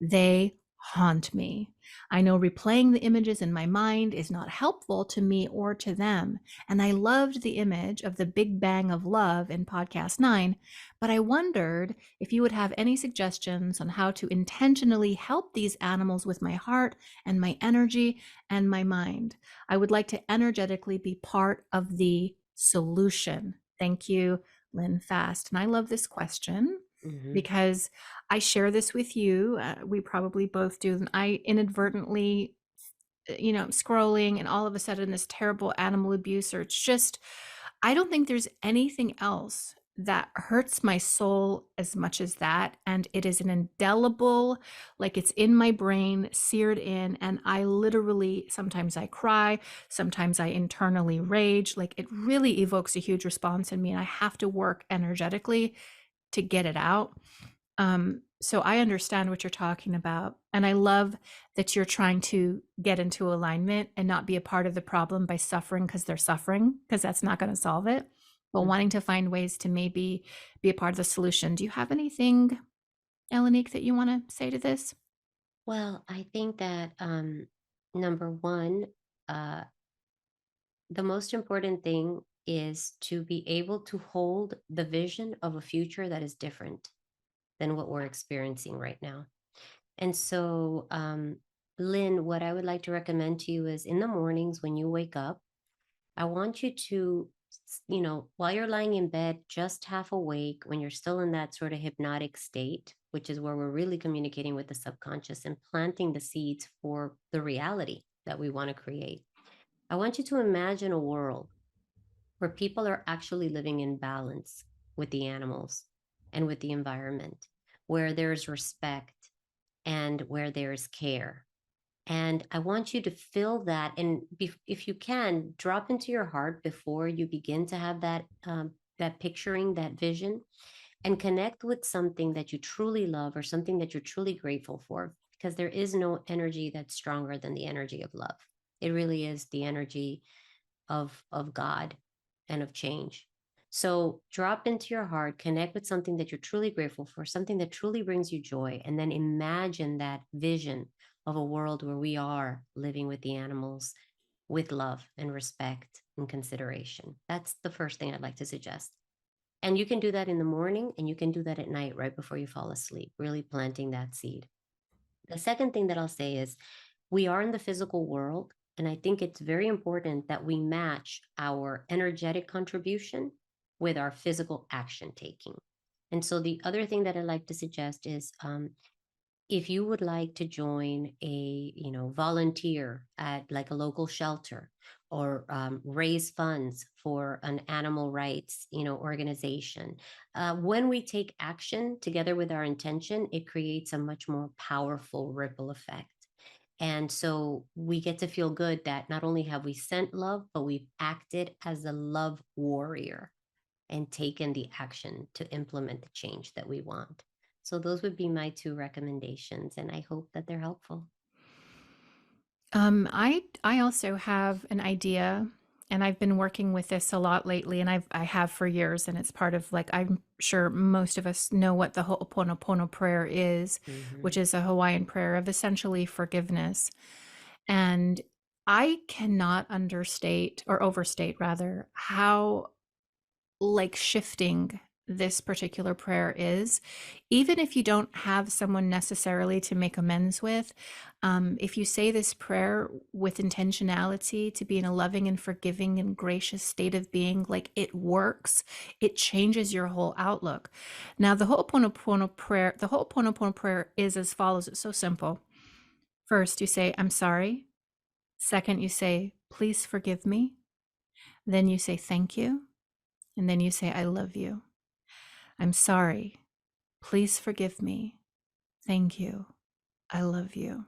They haunt me. I know replaying the images in my mind is not helpful to me or to them. And I loved the image of the Big Bang of Love in podcast 9, but I wondered if you would have any suggestions on how to intentionally help these animals with my heart and my energy and my mind. I would like to energetically be part of the solution. Thank you, Lynn Fast. And I love this question Hmm. because I share this with you. We probably both do. And I inadvertently, scrolling, and all of a sudden this terrible animal abuse, or it's just, I don't think there's anything else that hurts my soul as much as that. And it is an indelible, like it's in my brain, seared in. And I literally, sometimes I cry, sometimes I internally rage. Like it really evokes a huge response in me. And I have to work energetically to get it out. So I understand what you're talking about. And I love that you're trying to get into alignment and not be a part of the problem by suffering because they're suffering, because that's not going to solve it, but wanting Hmm. to find ways to maybe be a part of the solution. Do you have anything, Elenique, that you want to say to this? Well, I think that number one, uh, the most important thing is to be able to hold the vision of a future that is different than what we're experiencing right now. And so, Lynn, what I would like to recommend to you is in the mornings when you wake up, I want you to, while you're lying in bed, just half awake, when you're still in that sort of hypnotic state, which is where we're really communicating with the subconscious and planting the seeds for the reality that we want to create. I want you to imagine a world where people are actually living in balance with the animals and with the environment, where there's respect and where there's care. And I want you to feel that. And if you can, drop into your heart before you begin to have that picturing, that vision, and connect with something that you truly love or something that you're truly grateful for, because there is no energy that's stronger than the energy of love. It really is the energy of God and of change. So drop into your heart, connect with something that you're truly grateful for, something that truly brings you joy, and then imagine that vision of a world where we are living with the animals with love and respect and consideration. That's the first thing I'd like to suggest. And you can do that in the morning and you can do that at night right before you fall asleep, really planting that seed. The second thing that I'll say is we are in the physical world. And I think it's very important that we match our energetic contribution with our physical action taking. And so the other thing that I like to suggest is if you would like to join a volunteer at like a local shelter or raise funds for an animal rights organization, when we take action together with our intention, it creates a much more powerful ripple effect. And so we get to feel good that not only have we sent love, but we've acted as a love warrior and taken the action to implement the change that we want. So those would be my two recommendations, and I hope that they're helpful. I also have an idea, and I've been working with this a lot lately, and I have for years, and it's part of, like, I'm sure most of us know what the Ho'oponopono prayer is, which Hmm. is a Hawaiian prayer of essentially forgiveness. And I cannot understate, or overstate rather, how, like, shifting this particular prayer is. Even if you don't have someone necessarily to make amends with, if you say this prayer with intentionality to be in a loving and forgiving and gracious state of being, like, it works. It changes your whole outlook. Now, the Ho'oponopono prayer is as follows. It's so simple. First, you say, I'm sorry. Second, you say, please forgive me. Then you say, thank you. And then you say, I love you. I'm sorry. Please forgive me. Thank you. I love you.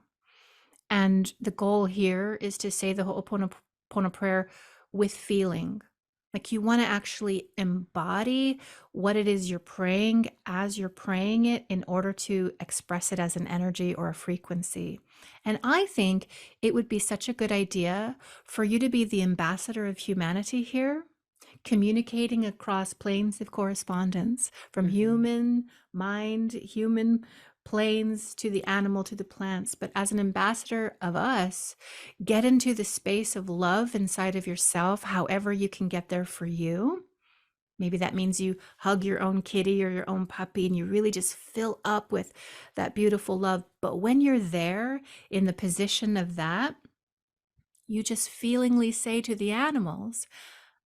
And the goal here is to say the Ho'oponopono prayer with feeling. Like, you want to actually embody what it is you're praying as you're praying it in order to express it as an energy or a frequency. And I think it would be such a good idea for you to be the ambassador of humanity here, communicating across planes of correspondence from Hmm. human mind, human planes to the animal to the plants. But as an ambassador of us, get into the space of love inside of yourself, however you can get there for you. Maybe that means you hug your own kitty or your own puppy and you really just fill up with that beautiful love. But when you're there in the position of that, you just feelingly say to the animals,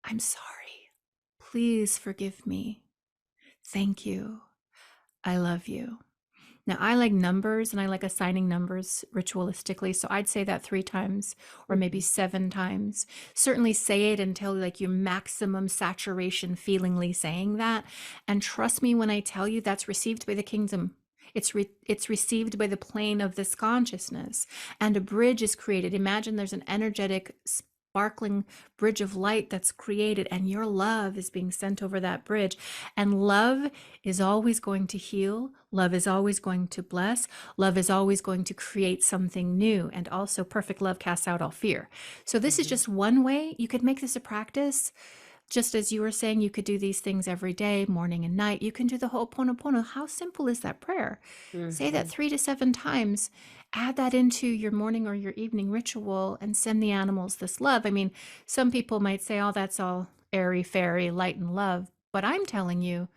I'm sorry. Please forgive me. Thank you. I love you. Now, I like numbers and I like assigning numbers ritualistically. So I'd say that 3 times or maybe Hmm. 7 times. Certainly say it until, like, your maximum saturation feelingly saying that. And trust me when I tell you that's received by the kingdom. It's received by the plane of this consciousness, and a bridge is created. Imagine there's an energetic, sparkling bridge of light that's created, and your love is being sent over that bridge. And love is always going to heal. Love is always going to bless. Love is always going to create something new. And also, perfect love casts out all fear. So, this is Hmm. just one way. You could make this a practice. Just as you were saying, you could do these things every day, morning and night. You can do the Ho'oponopono. How simple is that prayer? Say that Hmm. 3 to 7 times. Add that into your morning or your evening ritual and send the animals this love. I mean, some people might say, oh, that's all airy fairy, light and love. But I'm telling you,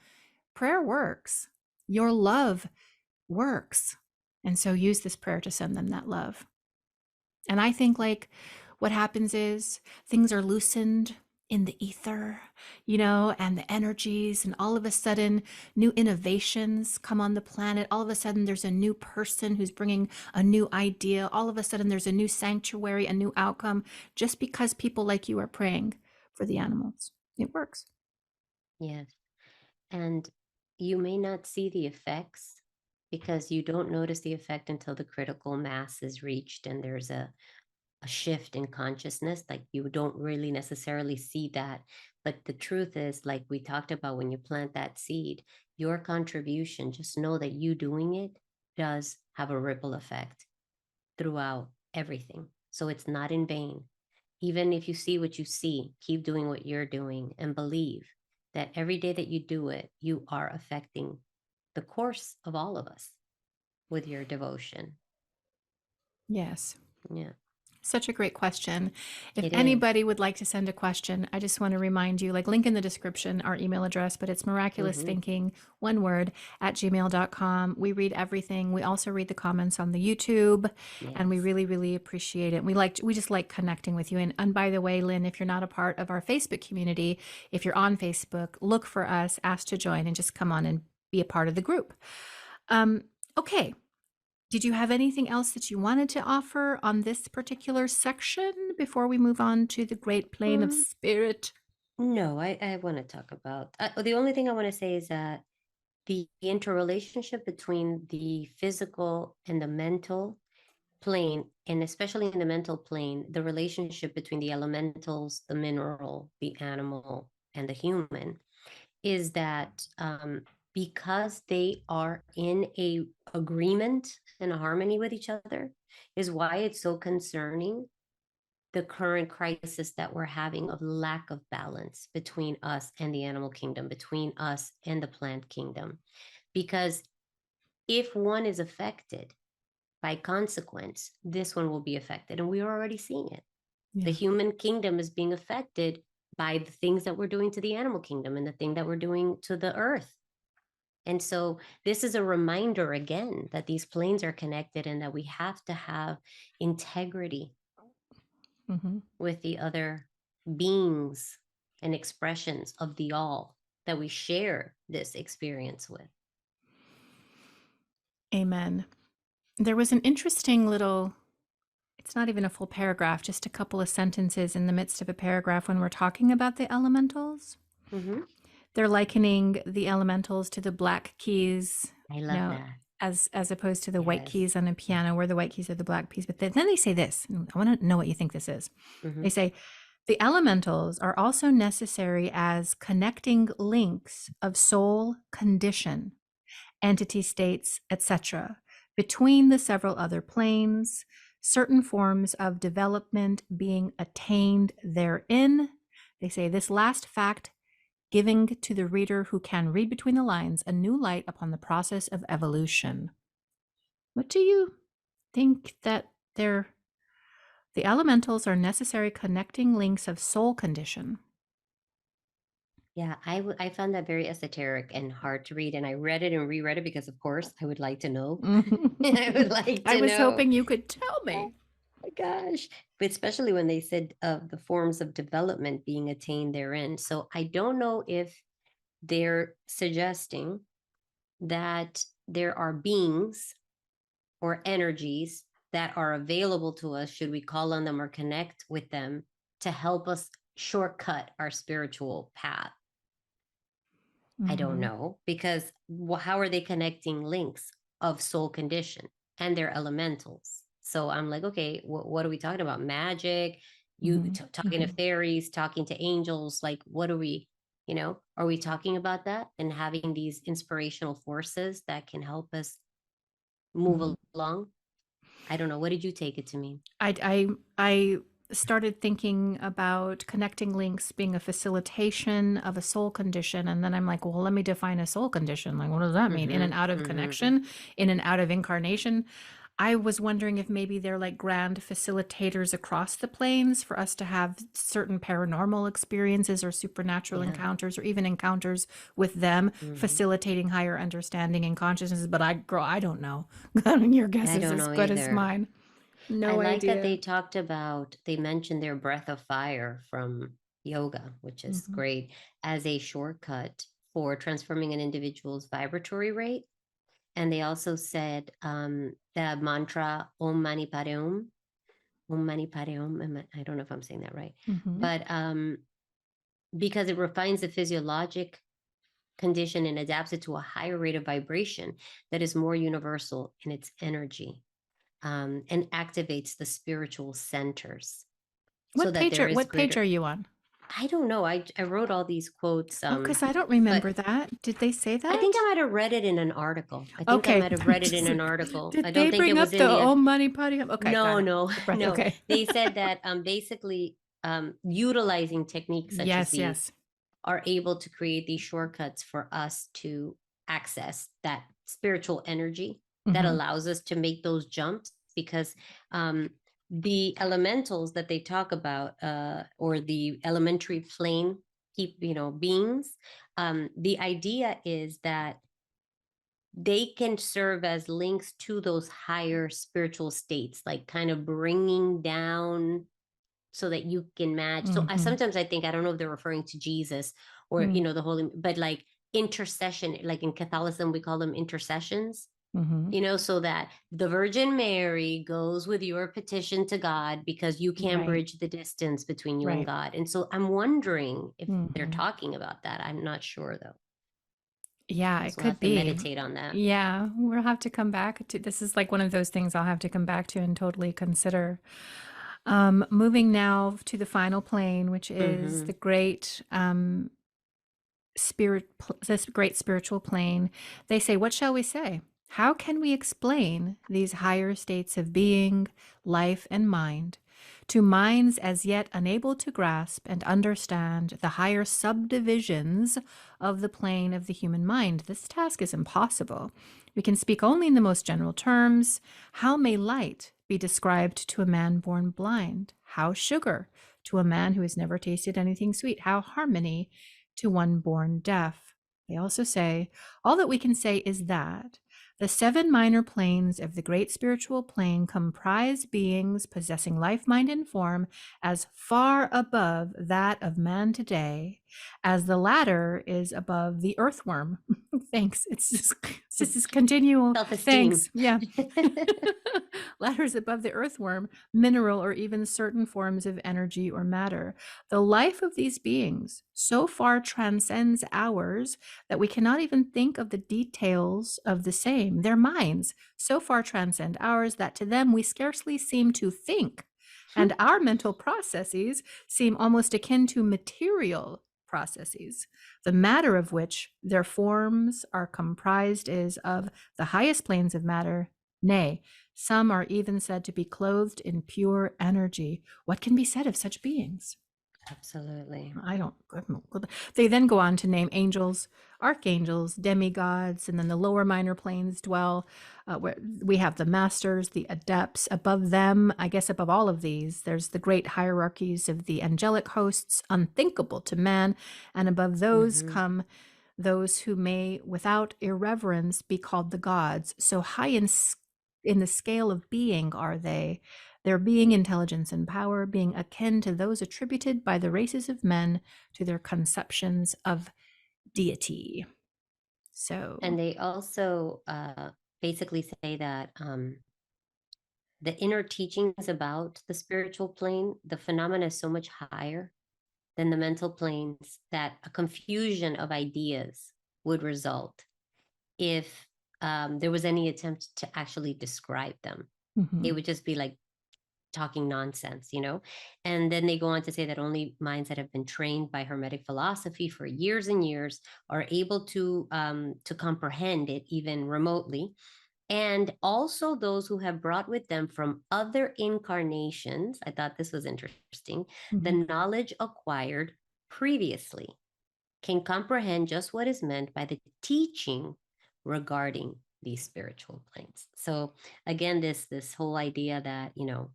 prayer works. Your love works. And so use this prayer to send them that love. And I think, like, what happens is things are loosened in the ether, and the energies, and all of a sudden new innovations come on the planet. All of a sudden there's a new person who's bringing a new idea. All of a sudden there's a new sanctuary, a new outcome, just because people like you are praying for the animals. It works. Yes. And you may not see the effects because you don't notice the effect until the critical mass is reached and there's a shift in consciousness. Like, you don't really necessarily see that. But the truth is, like we talked about, when you plant that seed, your contribution, just know that you doing it does have a ripple effect throughout everything. So it's not in vain. Even if you see what you see, keep doing what you're doing and believe that every day that you do it, you are affecting the course of all of us with your devotion. Yes. Yeah, Such a great question. If it is. anybody would like to send a question, I just want to remind you, like, link in the description, our email address, but it's Mm-hmm. miraculousthinking, one word, at gmail.com. We read everything. We also read the comments on the YouTube, and we Yes. really, really appreciate it. We just like connecting with you. And by the way, Lynn, if you're not a part of our Facebook community, if you're on Facebook, look for us, ask to join, and just come on and be a part of the group. Okay. Did you have anything else that you wanted to offer on this particular section before we move on to the great plane of Um, spirit? no, I want to talk about the only thing I want to say is that the interrelationship between the physical and the mental plane, and especially in the mental plane, the relationship between the elementals, the mineral, the animal, and the human, is that because they are in a agreement and a harmony with each other, is why it's so concerning, the current crisis that we're having of lack of balance between us and the animal kingdom, between us and the plant kingdom. Because if one is affected, by consequence, this one will be affected. And we are already seeing it. The Yeah. human kingdom is being affected by the things that we're doing to the animal kingdom and the thing that we're doing to the earth. And so this is a reminder again that these planes are connected and that we have to have integrity Mm-hmm. with the other beings and expressions of the all that we share this experience with. Amen. There was an interesting little, it's not even a full paragraph, just a couple of sentences in the midst of a paragraph when we're talking about the elementals. Mm-hmm. They're likening the elementals to the black keys, I you love know, that. as opposed to the white Yes. keys on a piano, where the white keys are the black keys. But then they say this, I want to know what you think this is. Mm-hmm. They say, the elementals are also necessary as connecting links of soul condition, entity states, etc., between the several other planes, certain forms of development being attained therein. They say this last fact giving to the reader who can read between the lines a new light upon the process of evolution. What do you think that the elementals are necessary connecting links of soul condition? Yeah, I found that very esoteric and hard to read, and I read it and reread it because, of course, I would like to know. I would like I to was know. hoping you could tell Oh me. my gosh. But especially when they said of the forms of development being attained therein. So I don't know if they're suggesting that there are beings or energies that are available to us, should we call on them or connect with them to help us shortcut our spiritual path. I don't Mm-hmm. know, because how are they connecting links of soul condition and their elementals? So I'm like, okay, what are we talking about? Magic? You Mm-hmm. talking to Mm-hmm. fairies, talking to angels? Like, what are we? Are we talking about that and having these inspirational forces that can help us Mm-hmm. move along? I don't know. What did you take it to mean? I started thinking about connecting links being a facilitation of a soul condition, and then I'm like, well, let me define a soul condition. Like, what does that mean? In Mm-hmm. and out of Mm-hmm. connection, in and out of incarnation. I was wondering if maybe they're like grand facilitators across the planes for us to have certain paranormal experiences or supernatural Yeah. encounters, or even encounters with them, Mm-hmm. facilitating higher understanding and consciousness. But girl, I don't know. Your guess I is don't as know good as either. mine. I No like that idea. they mentioned their breath of fire from yoga, which is Mhm. great, as a shortcut for transforming an individual's vibratory rate. And they also said the mantra Om Mani Padme Hum, Om Mani Padme Hum. I don't know if I'm saying that right, Mhm. but because it refines the physiologic condition and adapts it to a higher rate of vibration that is more universal in its energy, and activates the spiritual centers so that there is What page greater. are you on? I don't know. I wrote all these quotes, Oh, because I don't but remember that. Did they say I think I that? might have read it in an article. I think I Okay. might have read it in Just an like, article. I did they don't think it bring was up in the the. old money potty? Okay, got No, it. no, The breath. no. Okay. They said that basically utilizing techniques such as Yes, these yes. are able to create these shortcuts for us to access that spiritual energy that Hmm. allows us to make those jumps, because um, the elementals that they talk about, or the elementary plane keep beings, the idea is that they can serve as links to those higher spiritual states, like kind of bringing down so that you can match. So I Hmm. sometimes I think, I don't know if they're referring to Jesus or the holy, but like intercession, like in Catholicism we call them intercessions, Hmm. so that the Virgin Mary goes with your petition to God because you can't Right, bridge the distance between you and right. God. And so I'm wondering if they're Hmm. talking about that. I'm not sure though. Yeah, So it we'll have could to be. meditate on that. Yeah, we'll have to come back to this. Is like one of those things I'll have to come back to and totally consider. Moving now to the final plane, which is Mm-hmm. the great this great spiritual plane, they say, what shall we say? How can we explain these higher states of being, life, and mind to minds as yet unable to grasp and understand the higher subdivisions of the plane of the human mind? This task is impossible. We can speak only in the most general terms. How may light be described to a man born blind? How sugar to a man who has never tasted anything sweet? How harmony to one born deaf? They also say, all that we can say is that the 7 minor planes of the great spiritual plane comprise beings possessing life, mind, and form as far above that of man today as the latter is above the earthworm. Thanks. It's just this continual Self-esteem. thanks. Yeah. Ladder is above the earthworm, mineral, or even certain forms of energy or matter. The life of these beings so far transcends ours that we cannot even think of the details of the same. Their minds so far transcend ours that to them we scarcely seem to think. And our mental processes seem almost akin to material processes, the matter of which their forms are comprised is of the highest planes of matter. Nay, some are even said to be clothed in pure energy. What can be said of such beings? Absolutely. I don't. They then go on to name angels, archangels, demigods, and then the lower minor planes dwell where we have the masters, the adepts. Above them, I guess above all of these, there's the great hierarchies of the angelic hosts, unthinkable to man, and above those come those who may, without irreverence, be called the gods. So high in the scale of being are they, their being, intelligence, and power being akin to those attributed by the races of men to their conceptions of deity. So, And they also basically say that the inner teachings about the spiritual plane, the phenomena is so much higher than the mental planes that a confusion of ideas would result if there was any attempt to actually describe them. It would just be like talking nonsense, you know? And then they go on to say that only minds that have been trained by Hermetic philosophy for years and years are able to comprehend it even remotely. And also those who have brought with them from other incarnations, I thought this was interesting, the knowledge acquired previously can comprehend just what is meant by the teaching regarding these spiritual planes. So again, this whole idea that, you know,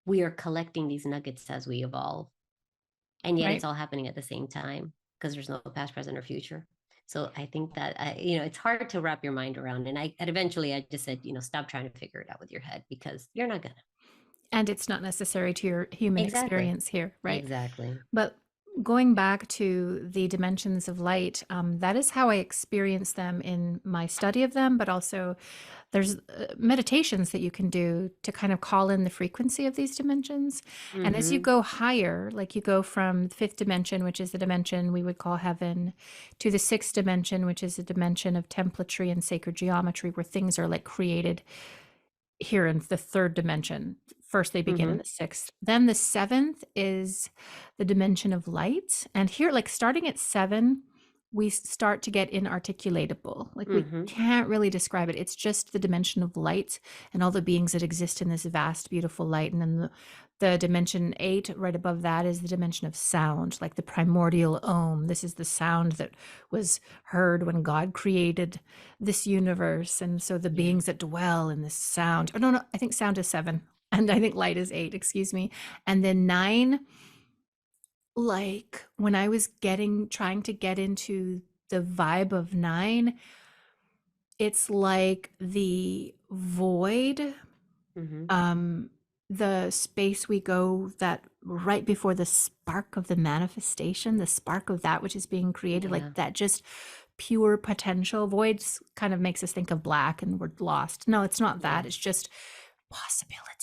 we are collecting these nuggets as we evolve, and yet it's right. all happening at the same time because there's no past, present, or future. So I think that you know, it's hard to wrap your mind around. And eventually I just said, you know, stop trying to figure it out with your head because you're not gonna. And it's not necessary to your human Exactly. experience here, right? Exactly. But going back to the dimensions of light, that is how I experience them in my study of them, but also there's meditations that you can do to kind of call in the frequency of these dimensions. And as you go higher, like you go from the 5th dimension, which is the dimension we would call heaven, to the 6th dimension, which is a dimension of templatry and sacred geometry, where things are like created here in the 3rd dimension. First, they begin in the 6th. Then the 7th is the dimension of light. And here, like starting at 7, we start to get inarticulatable. Like we can't really describe it. It's just the dimension of light and all the beings that exist in this vast, beautiful light. And then the dimension 8, right above that, is the dimension of sound, like the primordial Om. This is the sound that was heard when God created this universe. And so the beings that dwell in this sound, oh, no, I think sound is 7. And I think light is 8, excuse me. And then 9, like when I was trying to get into the vibe of 9, it's like the void, the space we go that right before the spark of the manifestation, the spark of that which is being created, like that just pure potential. Voids kind of makes us think of black and we're lost. No, it's not that. It's just possibility,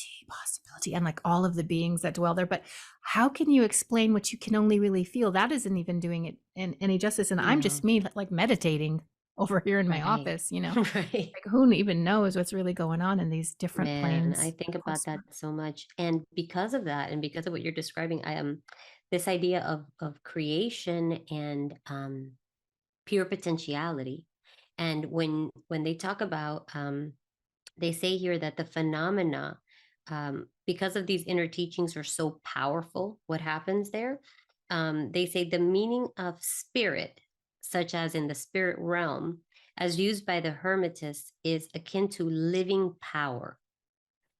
and like all of the beings that dwell there. But how can you explain what you can only really feel? That isn't even doing it in any justice. And I'm just me, like meditating over here in my office, you know, Right. like who even knows what's really going on in these different Man, planes. I think about that so much. And because of that, and because of what you're describing, I am this idea of creation and pure potentiality. And when they talk about, they say here that the phenomena, because of these inner teachings, are so powerful. What happens there? They say the meaning of spirit, such as in the spirit realm, as used by the Hermetists, is akin to living power,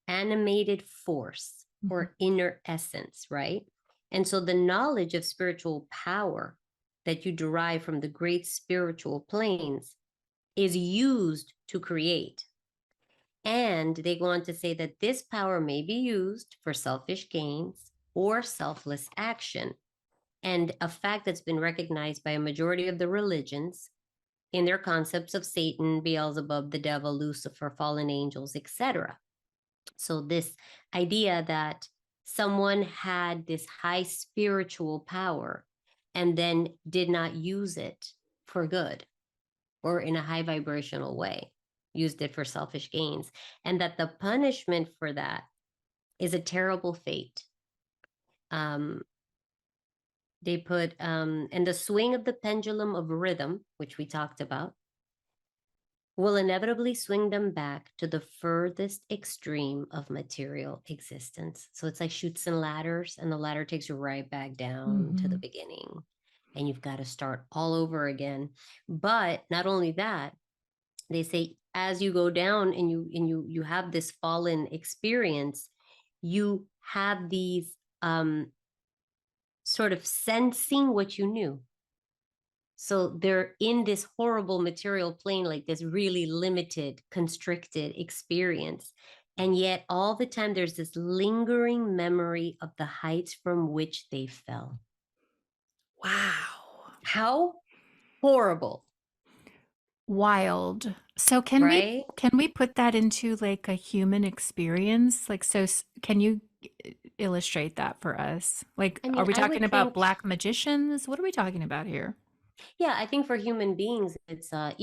animated force, Mhm. or inner essence, right? And so the knowledge of spiritual power that you derive from the great spiritual planes is used to create. And they go on to say that this power may be used for selfish gains or selfless action. And a fact that's been recognized by a majority of the religions in their concepts of Satan, Beelzebub, the devil, Lucifer, fallen angels, etc. So, this idea that someone had this high spiritual power and then did not use it for good or in a high vibrational way, used it for selfish gains, and that the punishment for that is a terrible fate. Um, they put, and the swing of the pendulum of rhythm, which we talked about, will inevitably swing them back to the furthest extreme of material existence. So it's like chutes and ladders, and the ladder takes you right back down to the Mhm. beginning, and you've got to start all over again. But not only that, they say as you go down and you have this fallen experience, you have these sort of sensing what you knew. So they're in this horrible material plane, like this really limited, constricted experience. And yet, all the time, there's this lingering memory of the heights from which they fell. Wow. How horrible, Wild. So right? can we put that into like a human experience? Like can you illustrate that for us? Like I are mean, we I talking would about think, black magicians? What are we talking about here? yeah, I think for human beings, it's, I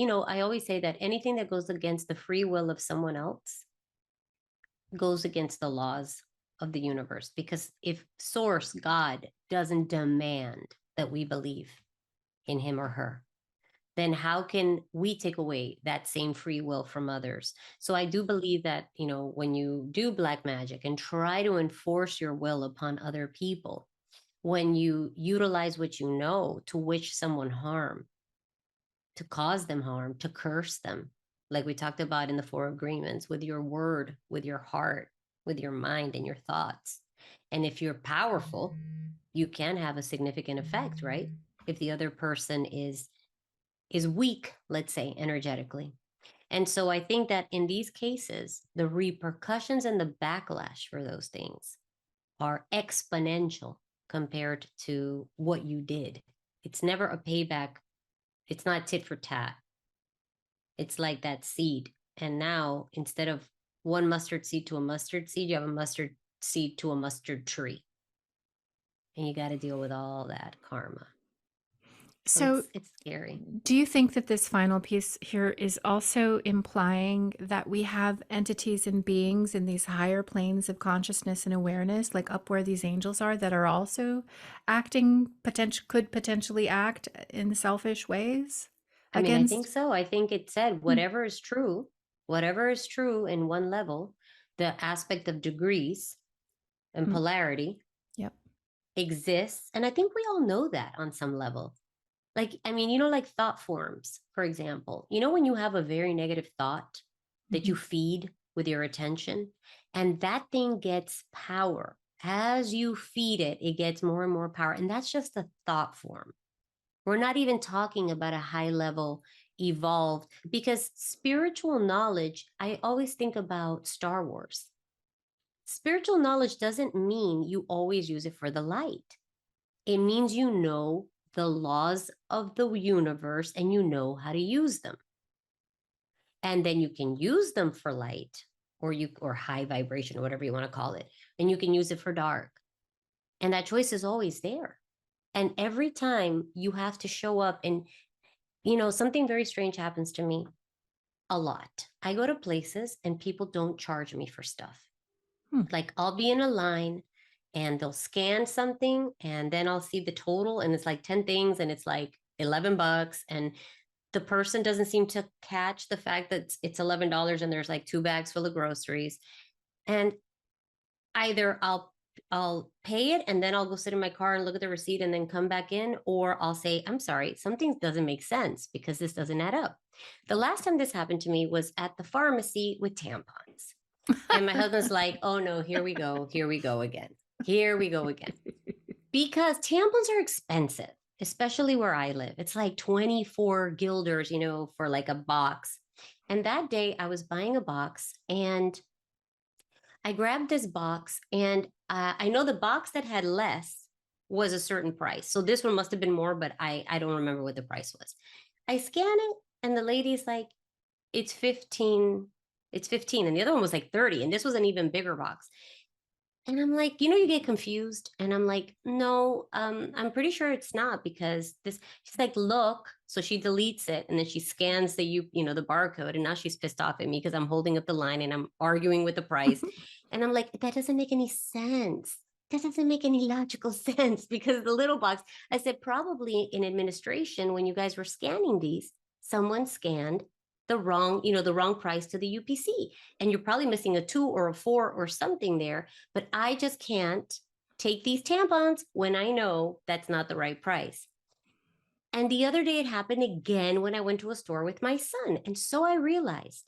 always say that anything that goes against the free will of someone else goes against the laws of the universe. Because if Source, God, doesn't demand that we believe in him or her, then how can we take away that same free will from others? So I do believe that, when you do black magic and try to enforce your will upon other people, when you utilize what you know to wish someone harm, to cause them harm, to curse them, like we talked about in the Four Agreements, with your word, with your heart, with your mind and your thoughts. And if you're powerful, you can have a significant effect, right? If the other person is weak, let's say energetically. And so I think that in these cases, the repercussions and the backlash for those things are exponential compared to what you did. It's never a payback. It's not tit for tat. It's like that seed. And now instead of one mustard seed to a mustard seed, you have a mustard seed to a mustard tree. And you got to deal with all that karma. So So it's scary. do you think that this final piece here is also implying that we have entities and beings in these higher planes of consciousness and awareness, like up where these angels are, that are also could potentially act in selfish ways I mean, I think against? so. I think it said Hmm. whatever is true in one level, the aspect of degrees and Hmm. polarity Yep. exists. And I think we all know that on some level. Like, I mean, like thought forms, for example, when you have a very negative thought that Mm-hmm. you feed with your attention, and that thing gets power. As you feed it, it gets more and more power. And that's just a thought form. We're not even talking about a high level evolved, because spiritual knowledge, I always think about Star Wars. Spiritual knowledge doesn't mean you always use it for the light. It means you know the laws of the universe and you know how to use them. And then you can use them for light, or high vibration, whatever you want to call it. And you can use it for dark. And that choice is always there. And every time you have to show up, and something very strange happens to me a lot. I go to places and people don't charge me for stuff. Hmm. Like, I'll be in a line and they'll scan something, and then I'll see the total and it's like 10 things, and it's like $11, and the person doesn't seem to catch the fact that it's $11 and there's like 2 bags full of groceries. And either I'll pay it and then I'll go sit in my car and look at the receipt and then come back in, or I'll say, I'm sorry, something doesn't make sense because this doesn't add up. The last time this happened to me was at the pharmacy with tampons. And my husband's like, oh no, here we go. Here we go again. Here we go again. Because tampons are expensive, especially where I live. It's like 24 guilders, for like a box. And that day I was buying a box and I grabbed this box, and I know the box that had less was a certain price. So this one must have been more, but I don't remember what the price was. I scan it, and the lady's like, it's 15. It's 15. And the other one was like 30. And this was an even bigger box. And I'm like, you get confused. And I'm like, no, I'm pretty sure it's not, because she's like, look. So she deletes it and then she scans the barcode. And now she's pissed off at me because I'm holding up the line and I'm arguing with the price. And I'm like, that doesn't make any sense. That doesn't make any logical sense, because the little box, I said, probably in administration, when you guys were scanning these, someone scanned the wrong price to the UPC. And you're probably missing a 2 or a 4 or something there. But I just can't take these tampons when I know that's not the right price. And the other day it happened again when I went to a store with my son. And so I realized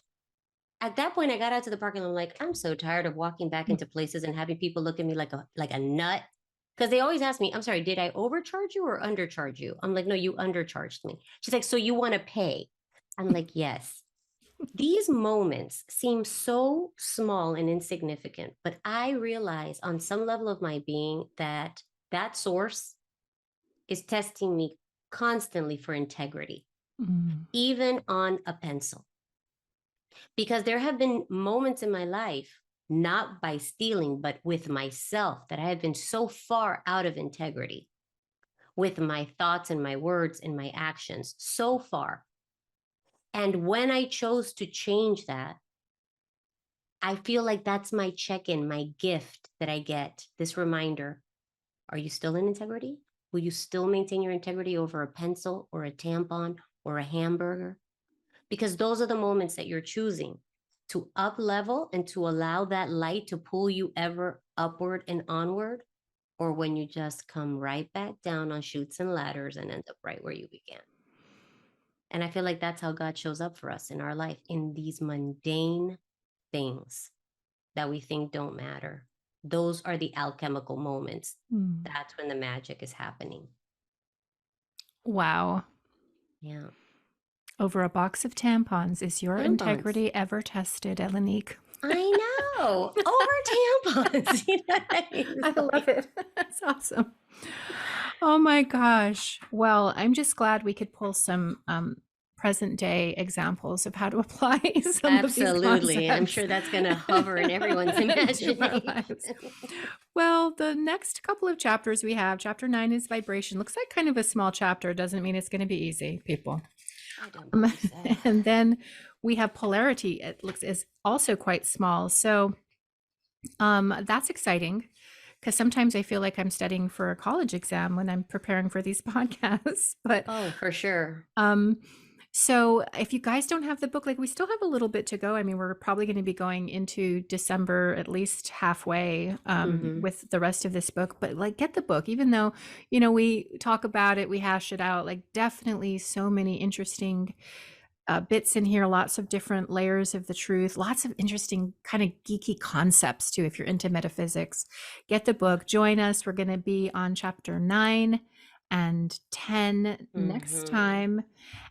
at that point, I got out to the parking lot. I'm like, I'm so tired of walking back into places and having people look at me like a nut. Because they always ask me, I'm sorry, did I overcharge you or undercharge you? I'm like, no, you undercharged me. She's like, so you want to pay? I'm like, yes. These moments seem so small and insignificant, but I realize on some level of my being that that source is testing me constantly for integrity, even on a pencil. Because there have been moments in my life, not by stealing, but with myself, that I have been so far out of integrity with my thoughts and my words and my actions, so far. And when I chose to change that, I feel like that's my check-in, my gift that I get, this reminder. Are you still in integrity? Will you still maintain your integrity over a pencil or a tampon or a hamburger? Because those are the moments that you're choosing to up level and to allow that light to pull you ever upward and onward, or when you just come right back down on chutes and ladders and end up right where you began. And I feel like that's how God shows up for us in our life, in these mundane things that we think don't matter. Those are the alchemical moments. That's when the magic is happening. Wow. Yeah. Over a box of tampons. Is your Tampons. integrity ever tested, Elenique? I know. Over tampons. I love it. That's awesome. Oh my gosh. Well, I'm just glad we could pull some present day examples of how to apply some of these concepts. Absolutely. I'm sure that's going to hover in everyone's imagination. Well, the next couple of chapters we have, chapter 9 is vibration. Looks like kind of a small chapter. Doesn't mean it's going to be easy, people. I don't believe so. And then we have polarity. It looks is also quite small. So that's exciting, because sometimes I feel like I'm studying for a college exam when I'm preparing for these podcasts. But oh, for sure. So if you guys don't have the book, like, we still have a little bit to go. I mean, we're probably going to be going into December at least halfway with the rest of this book. But like, get the book, even though, we talk about it, we hash it out, like definitely so many interesting bits in here, lots of different layers of the truth, lots of interesting kind of geeky concepts too. If you're into metaphysics, get the book, join us. We're going to be on chapter 9 and 10 next time.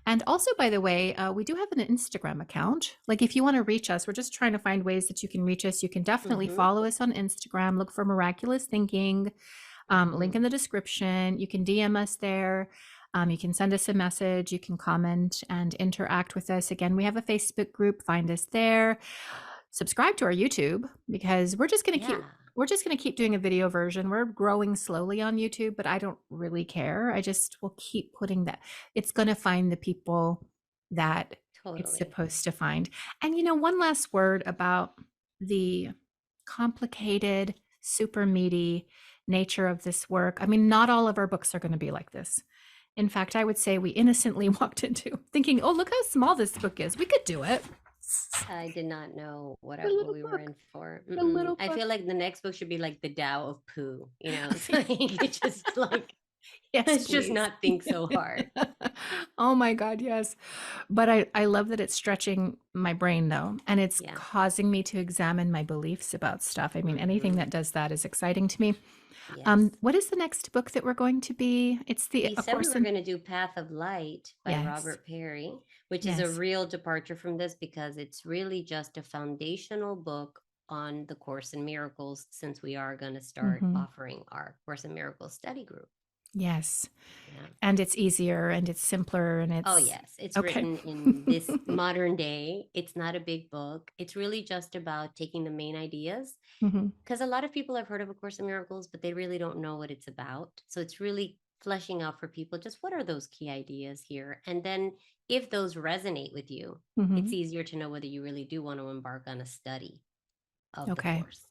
And also, by the way, we do have an Instagram account. Like, if you want to reach us, we're just trying to find ways that you can reach us. You can definitely follow us on Instagram. Look for Miraculous Thinking. Link in the description. You can DM us there. You can send us a message. You can comment and interact with us. Again, we have a Facebook group. Find us there. Subscribe to our YouTube, because we're just going to keep doing a video version. We're growing slowly on YouTube, but I don't really care. I just will keep putting that. It's going to find the people that it's supposed to find. And one last word about the complicated, super meaty nature of this work. I mean, not all of our books are going to be like this. In fact, I would say we innocently walked into thinking, oh, look how small this book is. We could do it. I did not know A what little we were book. in for. A little I book. feel like the next book should be like the Tao of Pooh. You know, it's like you just like Yes, let's just please. not think so hard. Oh my God, yes. But I love that it's stretching my brain though, and it's Yeah. causing me to examine my beliefs about stuff. I mean, anything Hmm. that does that is exciting to me. Yes. What is the next book that we're going to be? It's the We A said we Course were in. going to do Path of Light by Yes, Robert Perry, which is a yes. real departure from this because it's really just a foundational book on the Course in Miracles since we are going to start Hmm. offering our Course in Miracles study group. Yes. Yeah. And it's easier and it's simpler and Oh, it's yes. It's okay. written in this modern day. It's not a big book. It's really just about taking the main ideas Hmm. because a lot of people have heard of A Course in Miracles, but they really don't know what it's about. So it's really fleshing out for people just what are those key ideas here? And then if those resonate with you, it's Hmm. easier to know whether you really do want to embark on a study of the Okay. course.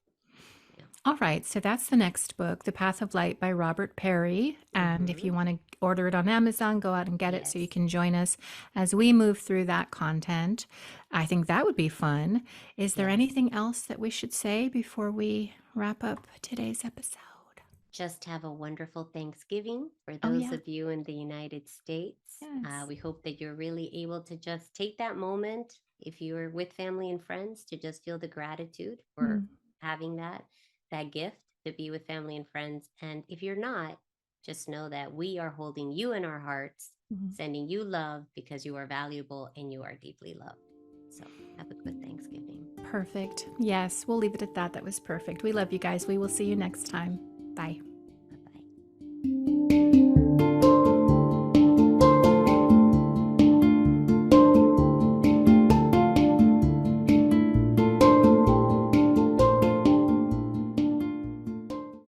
Yeah. All right, so that's the next book, The Path of Light by Robert Perry. And if Hmm. you want to order it on Amazon, go out and get it so you Yes. can join us as we move through that content. I think that would be fun. Is there Yes. anything else that we should say before we wrap up today's episode? Just have a wonderful Thanksgiving for Oh, those yeah. of you in the United States. Yes. We hope that you're really able to just take that moment, if you're with family and friends, to just feel the gratitude for Mm. having that gift to be with family and friends. And if you're not, just know that we are holding you in our hearts, Mhm. sending you love because you are valuable and you are deeply loved. So have a good Thanksgiving. Perfect. Yes, we'll leave it at that. That was perfect. We love you guys. We will see you next time. Bye.